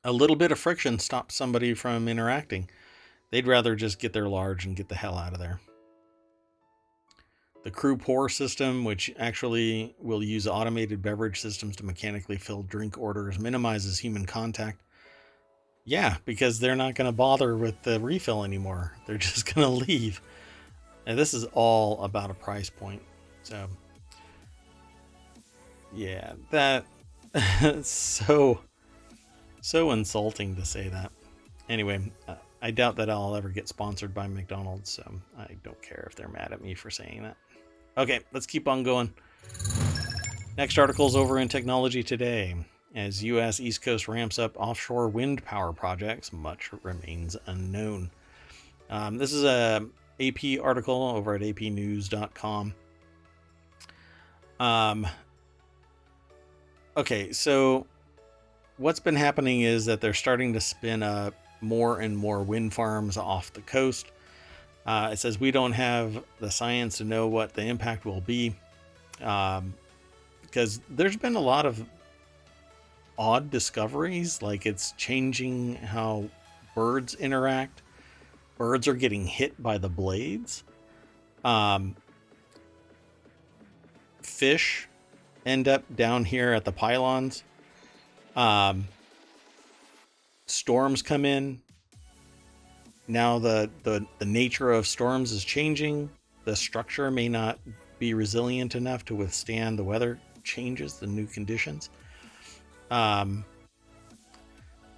A little bit of friction stops somebody from interacting. They'd rather just get their large and get the hell out of there. The crew pour system, which actually will use automated beverage systems to mechanically fill drink orders, minimizes human contact. Yeah, because they're not going to bother with the refill anymore. They're just going to leave. And this is all about a price point. So, yeah, that's so insulting to say that. Anyway, I doubt that I'll ever get sponsored by McDonald's, so I don't care if they're mad at me for saying that. Okay, let's keep on going. Next article's over in Technology Today. As U.S. East Coast ramps up offshore wind power projects, much remains unknown. This is a AP article over at apnews.com. Okay, so what's been happening is that they're starting to spin up more and more wind farms off the coast. It says we don't have the science to know what the impact will be, because there's been a lot of odd discoveries, like it's changing how birds interact. Birds are getting hit by the blades. Fish end up down here at the pylons. Storms come in. Now the nature of storms is changing. The structure may not be resilient enough to withstand the weather changes, the new conditions.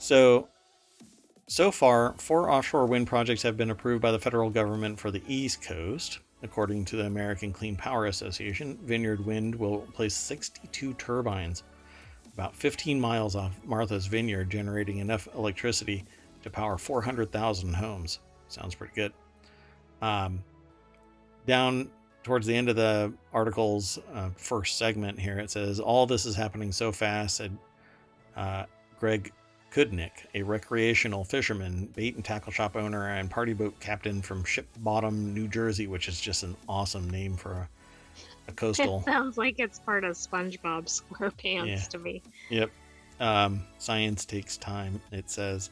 So far, 4 offshore wind projects have been approved by the federal government for the East Coast. According to the American Clean Power Association, Vineyard Wind will place 62 turbines about 15 miles off Martha's Vineyard, generating enough electricity to power 400,000 homes. Sounds pretty good. Down towards the end of the article's first segment here, it says, all this is happening so fast, said Greg Kudnick, a recreational fisherman, bait and tackle shop owner, and party boat captain from Ship Bottom, New Jersey, which is just an awesome name for a coastal. It sounds like it's part of SpongeBob SquarePants to me. Yep. Science takes time, it says.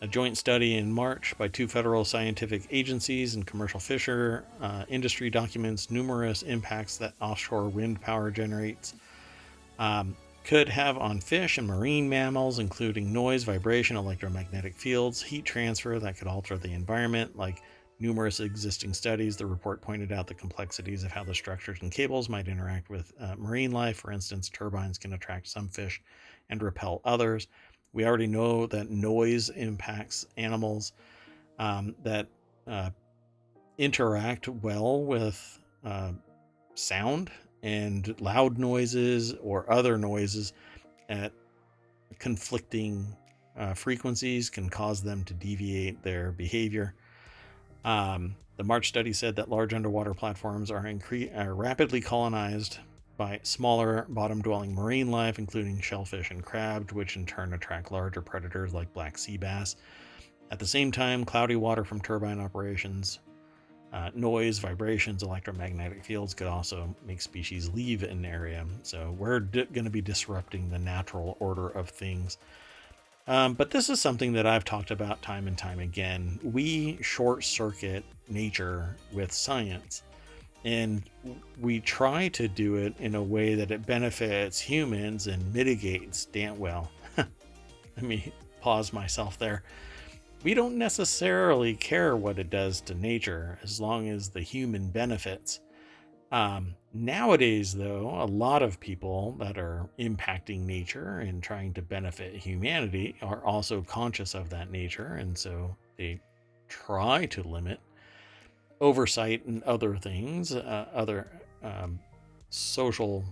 A joint study in March by 2 federal scientific agencies and commercial fisher industry documents numerous impacts that offshore wind power generates could have on fish and marine mammals, including noise, vibration, electromagnetic fields, heat transfer that could alter the environment. Like numerous existing studies, the report pointed out the complexities of how the structures and cables might interact with marine life. For instance, turbines can attract some fish and repel others. We already know that noise impacts animals that interact well with sound, and loud noises or other noises at conflicting frequencies can cause them to deviate their behavior. The March study said that large underwater platforms are rapidly colonized by smaller bottom-dwelling marine life, including shellfish and crabs, which in turn attract larger predators like black sea bass. At the same time, cloudy water from turbine operations, noise, vibrations, electromagnetic fields could also make species leave an area. So we're going to be disrupting the natural order of things. But this is something that I've talked about time and time again. We short circuit nature with science, and we try to do it in a way that it benefits humans and mitigates well. Let me pause myself there. We don't necessarily care what it does to nature as long as the human benefits. Nowadays, though, a lot of people that are impacting nature and trying to benefit humanity are also conscious of that nature, and so they try to limit oversight and other things, other social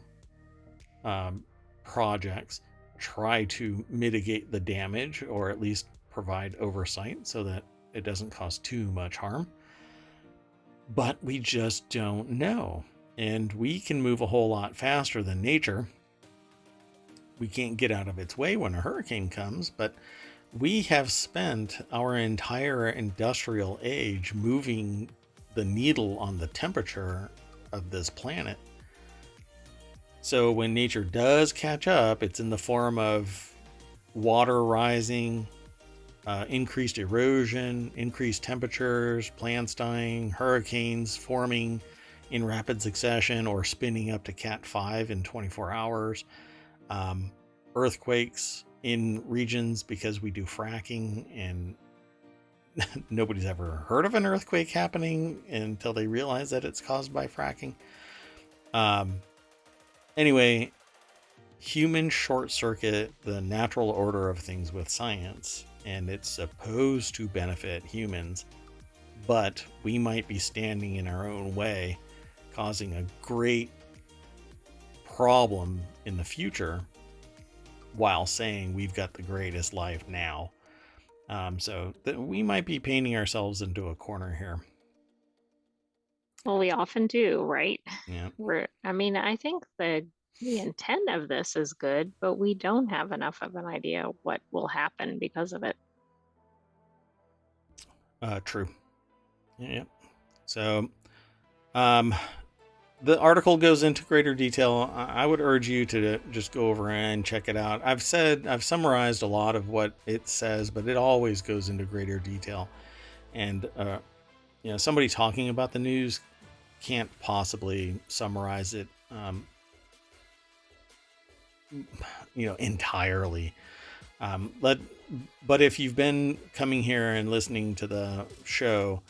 projects, try to mitigate the damage or at least provide oversight so that it doesn't cause too much harm. But we just don't know. And we can move a whole lot faster than nature. We can't get out of its way when a hurricane comes, but we have spent our entire industrial age moving the needle on the temperature of this planet. So when nature does catch up, it's in the form of water rising, increased erosion, increased temperatures, plants dying, hurricanes forming in rapid succession or spinning up to Cat 5 in 24 hours, earthquakes in regions because we do fracking, and nobody's ever heard of an earthquake happening until they realize that it's caused by fracking. Anyway, humans short circuit the natural order of things with science, and it's supposed to benefit humans, but we might be standing in our own way, causing a great problem in the future while saying we've got the greatest life now. So we might be painting ourselves into a corner here. Well, we often do, right? Yeah. I think the intent of this is good, but we don't have enough of an idea what will happen because of it. True. Yeah. So, the article goes into greater detail. I would urge you to just go over and check it out. I've summarized a lot of what it says, but it always goes into greater detail. And, somebody talking about the news can't possibly summarize it, entirely. But if you've been coming here and listening to the show,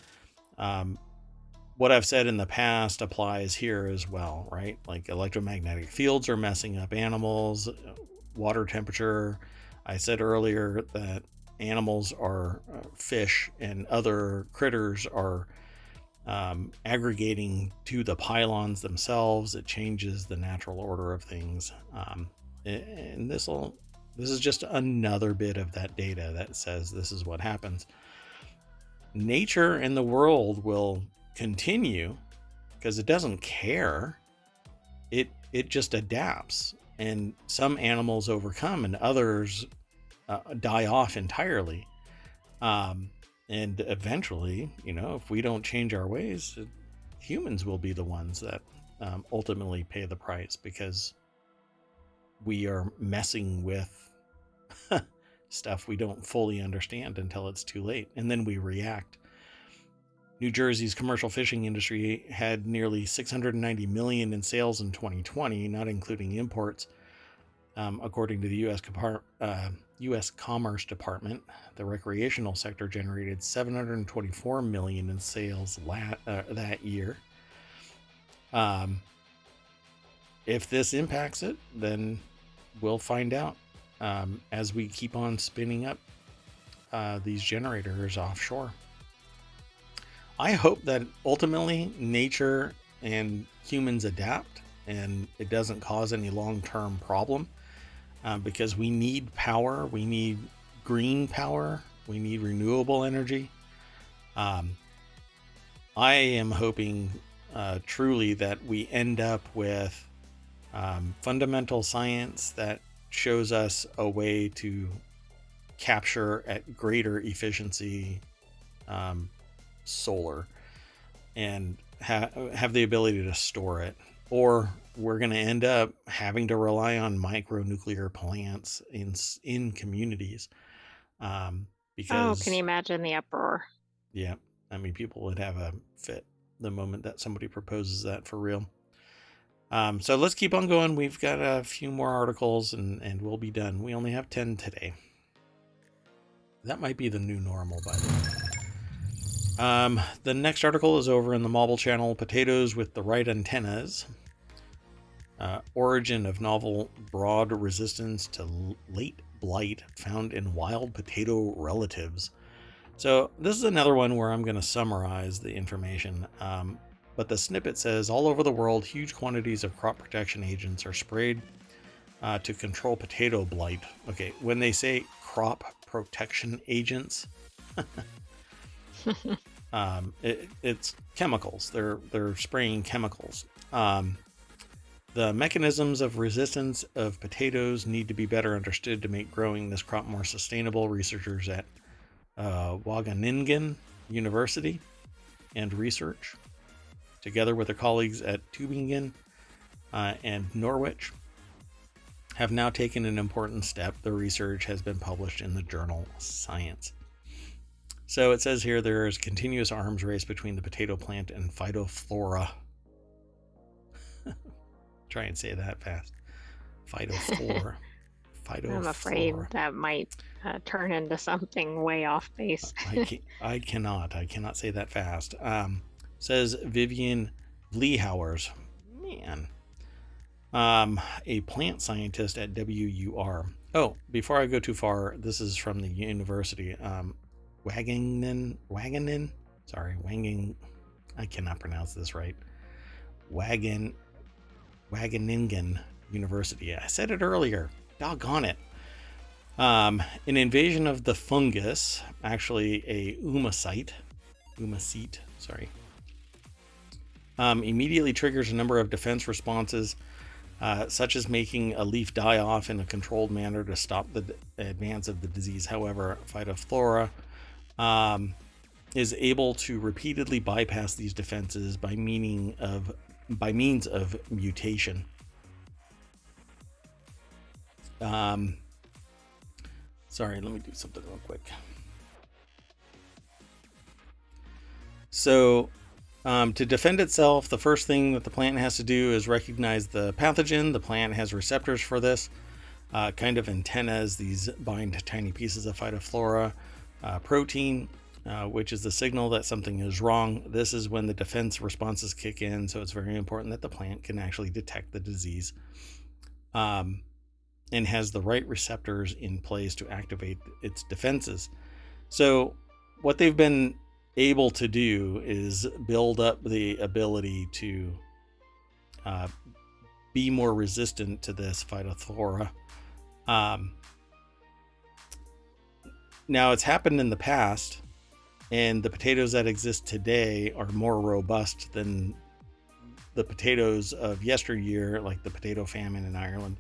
what I've said in the past applies here as well, right? Like electromagnetic fields are messing up animals, water temperature. I said earlier that animals are fish and other critters are aggregating to the pylons themselves. It changes the natural order of things. And this is just another bit of that data that says this is what happens. Nature and the world will continue because it doesn't care. It just adapts, and some animals overcome and others die off entirely. And eventually, if we don't change our ways, humans will be the ones that ultimately pay the price, because we are messing with stuff we don't fully understand until it's too late, and then we react. New Jersey's commercial fishing industry had nearly 690 million in sales in 2020, not including imports. According to the U.S. Commerce Department, the recreational sector generated 724 million in sales that year. If this impacts it, then we'll find out as we keep on spinning up these generators offshore. I hope that ultimately nature and humans adapt and it doesn't cause any long-term problem, because we need power, we need green power, we need renewable energy. I am hoping truly that we end up with fundamental science that shows us a way to capture at greater efficiency solar and have the ability to store it, or we're going to end up having to rely on micronuclear plants in communities, because can you imagine the uproar? Yeah, I mean, people would have a fit the moment that somebody proposes that for real. So let's keep on going. We've got a few more articles and we'll be done. We only have 10 today. That might be the new normal, by the way. The next article is over in the Mobile channel, Potatoes with the Right Antennas. Origin of novel broad resistance to late blight found in wild potato relatives. So this is another one where I'm going to summarize the information. But the snippet says, all over the world, huge quantities of crop protection agents are sprayed to control potato blight. Okay, when they say crop protection agents, it's chemicals. They're spraying chemicals. The mechanisms of resistance of potatoes need to be better understood to make growing this crop more sustainable. Researchers at Wageningen University and Research, together with their colleagues at Tübingen and Norwich, have now taken an important step. The research has been published in the journal Science. So it says here there is continuous arms race between the potato plant and phytophthora. Try and say that fast. Phytophthora. I'm afraid that might turn into something way off base. I cannot say that fast. Says Vivian Vliehauers. Man. A plant scientist at WUR. Oh, before I go too far, this is from the university. Wageningen. I cannot pronounce this right. Wageningen University. I said it earlier. Doggone it. An invasion of the fungus, actually a oomycete, immediately triggers a number of defense responses, such as making a leaf die off in a controlled manner to stop the advance of the disease. However, phytophthora is able to repeatedly bypass these defenses by means of mutation. Sorry, let me do something real quick. So, to defend itself, the first thing that the plant has to do is recognize the pathogen. The plant has receptors for this, kind of antennas. These bind to tiny pieces of phytophthora protein, which is the signal that something is wrong. This is when the defense responses kick in, so it's very important that the plant can actually detect the disease and has the right receptors in place to activate its defenses. So what they've been able to do is build up the ability to be more resistant to this phytophthora. Now, it's happened in the past, and the potatoes that exist today are more robust than the potatoes of yesteryear, like the potato famine in Ireland.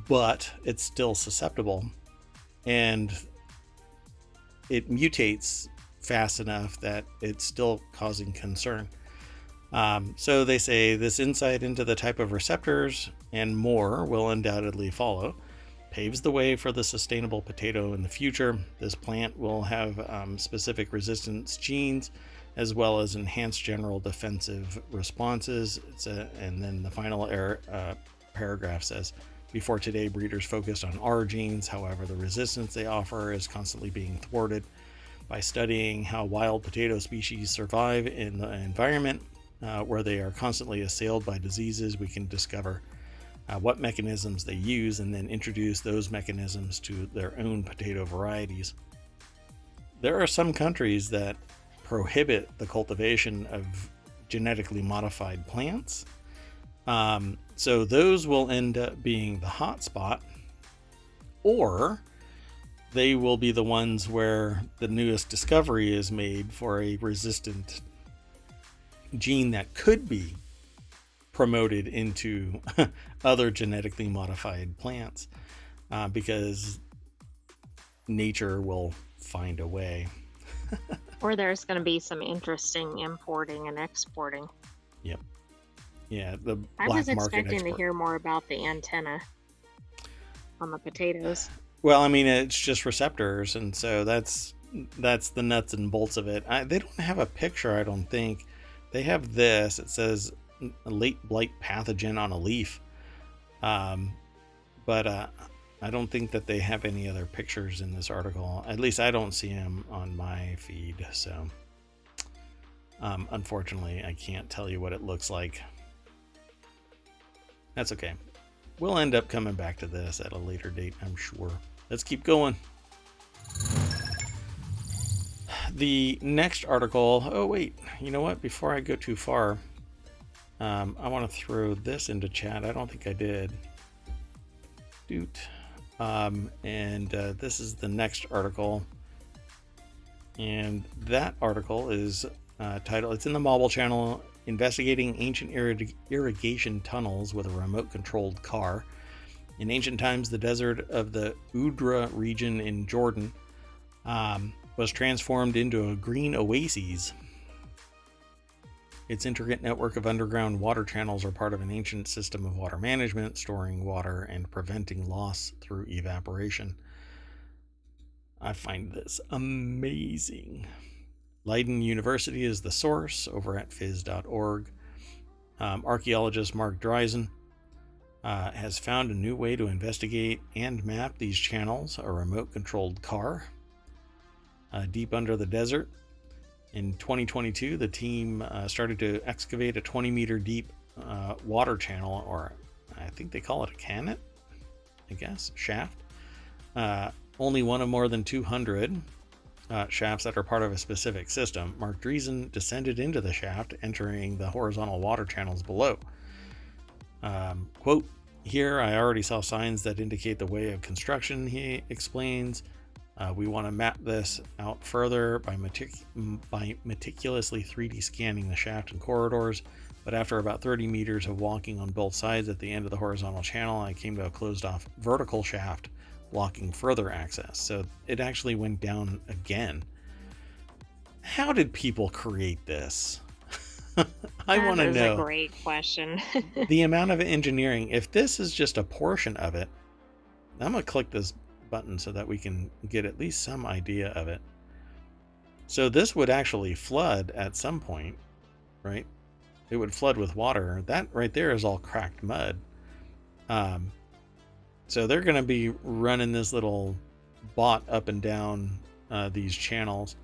But it's still susceptible, and it mutates fast enough that it's still causing concern. So they say this insight into the type of receptors and more will undoubtedly follow. paves the way for the sustainable potato in the future. This plant will have specific resistance genes as well as enhanced general defensive responses. And then the final paragraph says, before today, breeders focused on R genes. However, the resistance they offer is constantly being thwarted. By studying how wild potato species survive in the environment where they are constantly assailed by diseases, we can discover what mechanisms they use and then introduce those mechanisms to their own potato varieties. There are some countries that prohibit the cultivation of genetically modified plants. So those will end up being the hot spot, or they will be the ones where the newest discovery is made for a resistant gene that could be promoted into other genetically modified plants, because nature will find a way. Or there's going to be some interesting importing and exporting. Yep. Yeah, the I black was market expecting export. to hear more about the antenna on the potatoes. Well, I mean, it's just receptors, and so that's the nuts and bolts of it. They don't have a picture, I don't think. They have this. It says a late blight pathogen on a leaf, but I don't think that they have any other pictures in this article. At least I don't see them on my feed. So unfortunately, I can't tell you what it looks like. That's okay. We'll end up coming back to this at a later date, I'm sure. Let's keep going. The next article. Oh, wait. You know what? Before I go too far, I want to throw this into chat. I don't think I did. Doot. This is the next article. And that article is titled, it's in the Mobile channel, Investigating Ancient Irrigation Tunnels with a Remote Controlled Car. In ancient times, the desert of the Udra region in Jordan was transformed into a green oasis. Its intricate network of underground water channels are part of an ancient system of water management, storing water and preventing loss through evaporation. I find this amazing. Leiden University is the source over at phys.org. Archaeologist Mark Dreisen has found a new way to investigate and map these channels, a remote-controlled car, deep under the desert. In 2022, the team started to excavate a 20-meter deep water channel, or I think they call it a cannet, I guess, shaft. Only one of more than 200 shafts that are part of a specific system. Mark Dreesen descended into the shaft, entering the horizontal water channels below. Quote, here I already saw signs that indicate the way of construction, he explains. We want to map this out further by meticulously 3D scanning the shaft and corridors, but after about 30 meters of walking on both sides at the end of the horizontal channel, I came to a closed-off vertical shaft blocking further access. So it actually went down again. How did people create this? I want to know. That is a great question. The amount of engineering. If this is just a portion of it, I'm going to click this button so that we can get at least some idea of it. So this would actually flood at some point, right? It would flood with water. That right there is all cracked mud. So they're going to be running this little bot up and down these channels.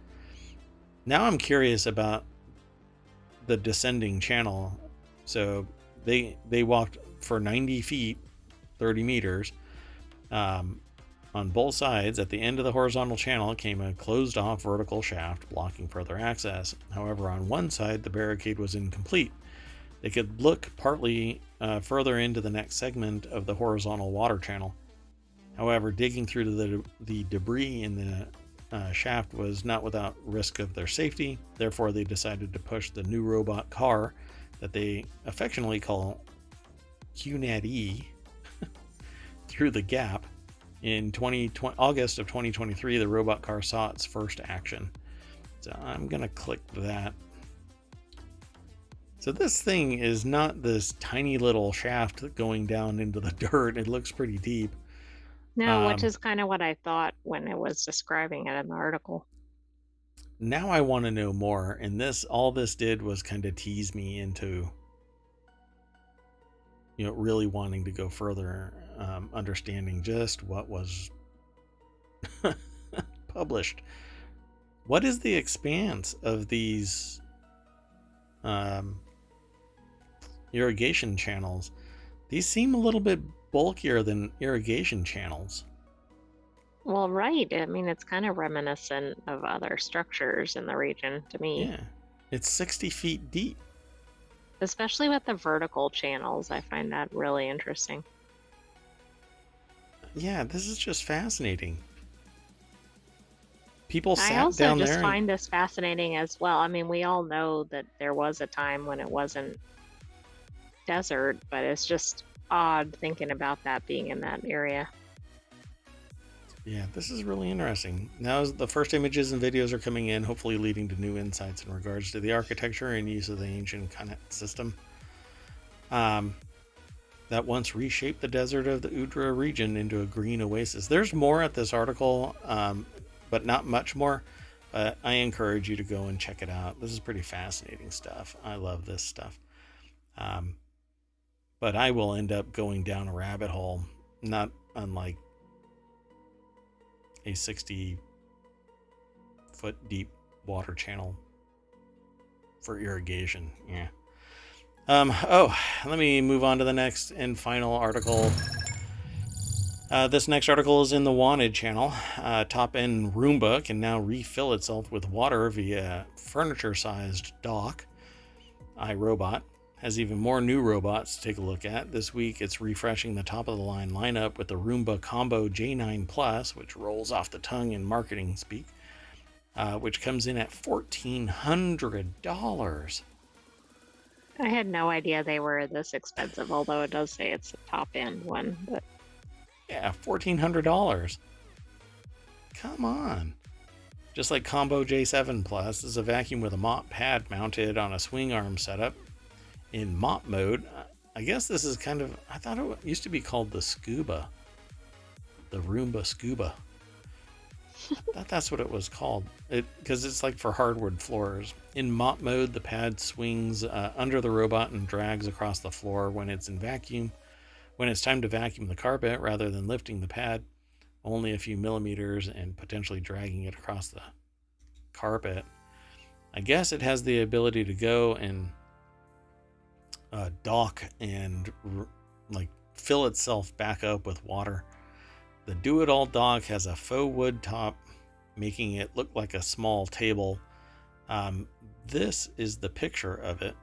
Now I'm curious about the descending channel. So they walked for 90 feet, 30 meters. On both sides, at the end of the horizontal channel, came a closed-off vertical shaft blocking further access. However, on one side, the barricade was incomplete. They could look partly further into the next segment of the horizontal water channel. However, digging through the debris in the shaft was not without risk of their safety. Therefore, they decided to push the new robot car that they affectionately call QNAT-E through the gap. In August of 2023, the robot car saw its first action. So I'm going to click that. So this thing is not this tiny little shaft going down into the dirt. It looks pretty deep. No, which Um, is kind of what I thought when it was describing it in the article. Now I want to know more, and all this did was kind of tease me into, really wanting to go further, understanding just what was published. What is the expanse of these um, irrigation channels? These seem a little bit bulkier than irrigation channels. Well, right. I mean, it's kind of reminiscent of other structures in the region to me, Yeah, it's 60 feet deep. especially with the vertical channels. I find that really interesting. Yeah, this is just fascinating. People I sat also down just there and find this fascinating as well. I mean, we all know that there was a time when it wasn't desert, but it's just odd thinking about that being in that area. yeah, this is really interesting. Now the first images and videos are coming in, hopefully leading to new insights in regards to the architecture and use of the ancient Kanet system. That once reshaped the desert of the Udra region into a green oasis. There's more at this article, but not much more. But I encourage you to go and check it out. This is pretty fascinating stuff. I love this stuff. Um, but I will end up going down a rabbit hole, not unlike a 60-foot deep water channel for irrigation. Yeah. Let me move on to the next and final article. This next article is in the Wanted channel. Top-end Roomba can now refill itself with water via furniture-sized dock. iRobot has even more new robots to take a look at. This week, it's refreshing the top-of-the-line lineup with the Roomba Combo J9 Plus, which rolls off the tongue in marketing speak, which comes in at $1,400. I had no idea they were this expensive, although it does say it's a top end one. But Yeah, $1,400. Come on. Just like Combo J7 Plus is a vacuum with a mop pad mounted on a swing arm setup in mop mode. I guess this is kind of, I thought it used to be called the Scuba, the Roomba Scuba. I thought that's what it was called, because it's like for hardwood floors. In mop mode, the pad swings under the robot and drags across the floor when it's in vacuum. When it's time to vacuum the carpet, rather than lifting the pad only a few millimeters and potentially dragging it across the carpet, I guess it has the ability to go and dock and like fill itself back up with water. The do-it-all dock has a faux wood top, making it look like a small table. This is the picture of it.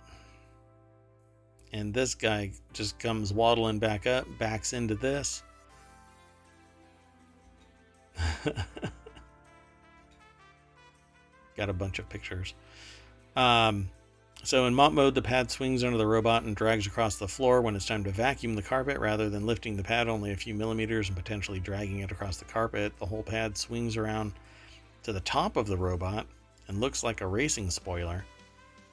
And this guy just comes waddling back up, backs into this. Got a bunch of pictures. So in mop mode, the pad swings under the robot and drags across the floor when it's time to vacuum the carpet. Rather than lifting the pad only a few millimeters and potentially dragging it across the carpet, the whole pad swings around to the top of the robot and looks like a racing spoiler.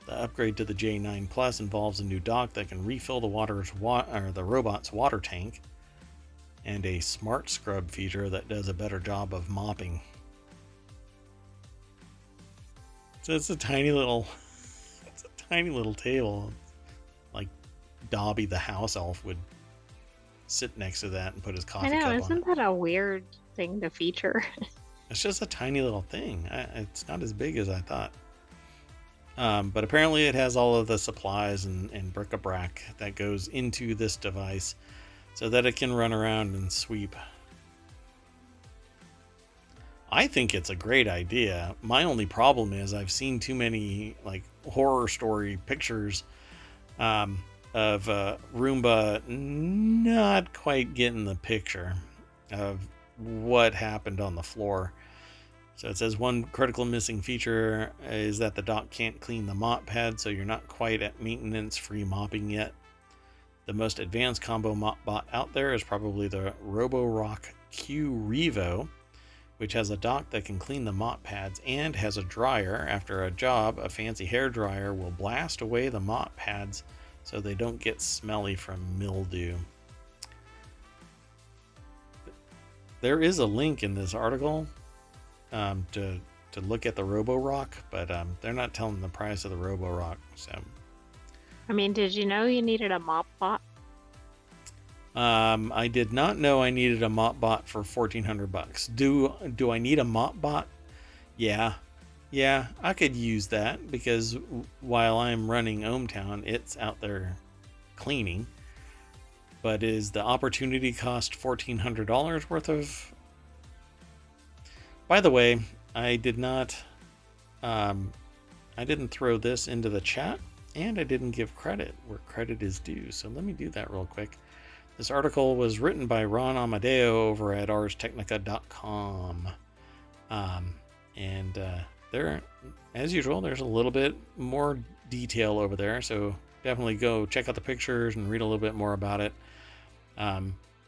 The upgrade to the J9 Plus involves a new dock that can refill the robot's water tank, and a smart scrub feature that does a better job of mopping. So it's a tiny little table. Like Dobby the house elf would sit next to that and put his coffee I know, cup on it. isn't that a weird thing to feature? It's just a tiny little thing. It's not as big as I thought. But apparently it has all of the supplies and bric-a-brac that goes into this device so that it can run around and sweep. I think it's a great idea. My only problem is I've seen too many like horror story pictures of Roomba not quite getting the picture of what happened on the floor. So it says one critical missing feature is that the dock can't clean the mop pad, so you're not quite at maintenance-free mopping yet. The most advanced combo mop bot out there is probably the Roborock Q Revo, which has a dock that can clean the mop pads and has a dryer. After a job, a fancy hair dryer will blast away the mop pads so they don't get smelly from mildew. there is a link in this article to look at the Roborock, but they're not telling the price of the Roborock. So, I mean, did you know you needed a mop bot? I did not know I needed a mop bot for $1,400. Do I need a mop bot? Yeah, I could use that because while I'm running ohmTown, it's out there cleaning. But is the opportunity cost $1,400 worth of? By the way, I did not. I didn't throw this into the chat, and I didn't give credit where credit is due. So let me do that real quick. This article was written by Ron Amadeo over at arstechnica.com. And there, as usual, there's a little bit more detail over there. So definitely go check out the pictures and read a little bit more about it.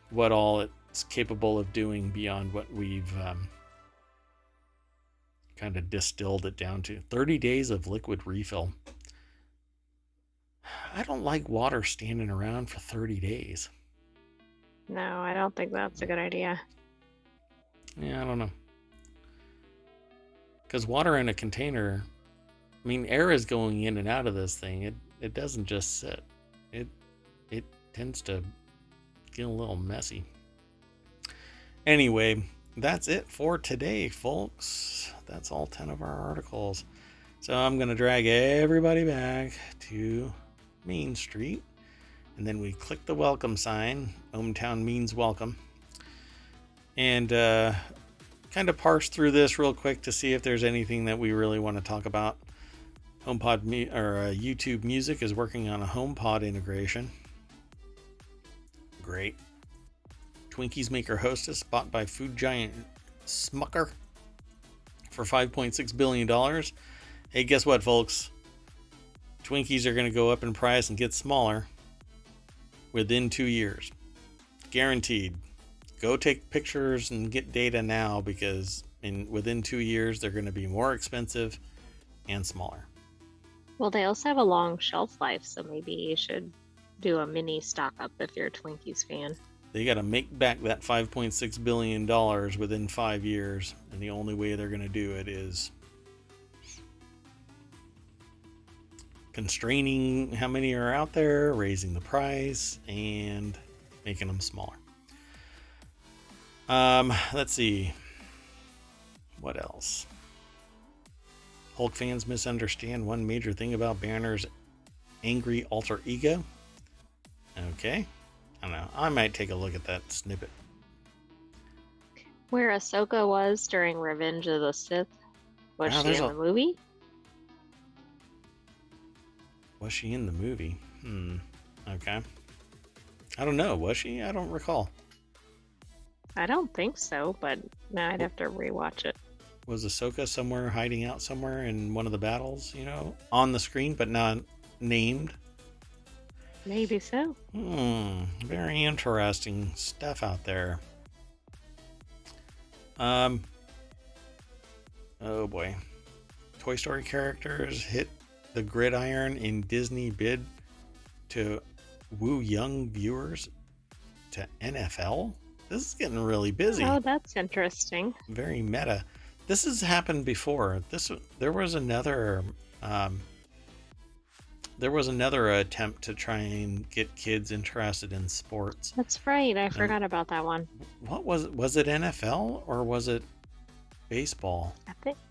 What all it's capable of doing beyond what we've kind of distilled it down to. 30 days of liquid refill. I don't like water standing around for 30 days. No, I don't think that's a good idea. Yeah, I don't know. Because water in a container, I mean, air is going in and out of this thing. It doesn't just sit. It tends to get a little messy. Anyway, that's it for today, folks. That's all 10 of our articles. So I'm going to drag everybody back to Main Street. And then we click the welcome sign. ohmTown means welcome. And kind of parse through this real quick to see if there's anything that we really want to talk about. YouTube Music is working on a HomePod integration. Great. Twinkies Maker Hostess bought by food giant Smucker for $5.6 billion. Hey, guess what, folks? Twinkies are going to go up in price and get smaller within 2 years. Guaranteed. Go take pictures and get data now because within 2 years they're going to be more expensive and smaller. Well, they also have a long shelf life, so maybe you should do a mini stock up if you're a Twinkies fan. They got to make back that $5.6 billion within 5 years, and the only way they're going to do it is constraining how many are out there, raising the price, and making them smaller. Let's see. What else? Hulk fans misunderstand one major thing about Banner's angry alter ego. Okay. I don't know. I might take a look at that snippet. Where Ahsoka was during Revenge of the Sith. Was she in the movie? Was she in the movie? Okay. I don't know. Was she? I don't recall. I don't think so, but now I'd have to rewatch it. Was Ahsoka somewhere hiding out somewhere in one of the battles, on the screen, but not named? Maybe so. Very interesting stuff out there. Oh boy. Toy Story characters hit the gridiron in Disney bid to woo young viewers to NFL? This is getting really busy. Oh, that's interesting. Very meta. This has happened before. There was another attempt to try and get kids interested in sports. That's right. I forgot about that one. What was it NFL or was it baseball?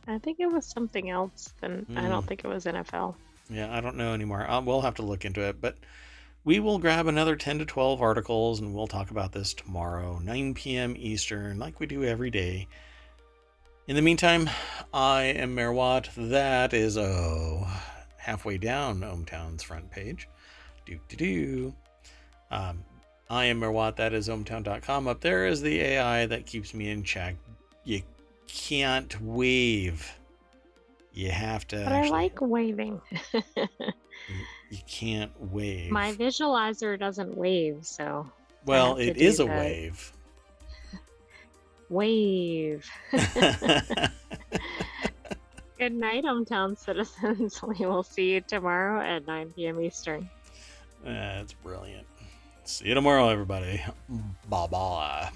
I think it was something else. I don't think it was NFL. Yeah, I don't know anymore. We'll have to look into it, but we will grab another 10 to 12 articles and we'll talk about this tomorrow, 9 p.m. Eastern, like we do every day. In the meantime, I am Merwat. That is halfway down ohmTown's front page. I am Merwat. That is ohmTown.com. Up there is the AI that keeps me in check. You can't wave. You have to. But I like waving. You can't wave. My visualizer doesn't wave, so. Well, it is a wave. Wave. Good night, ohmTown citizens. We will see you tomorrow at 9 p.m. Eastern. That's brilliant. See you tomorrow, everybody. Bye-bye.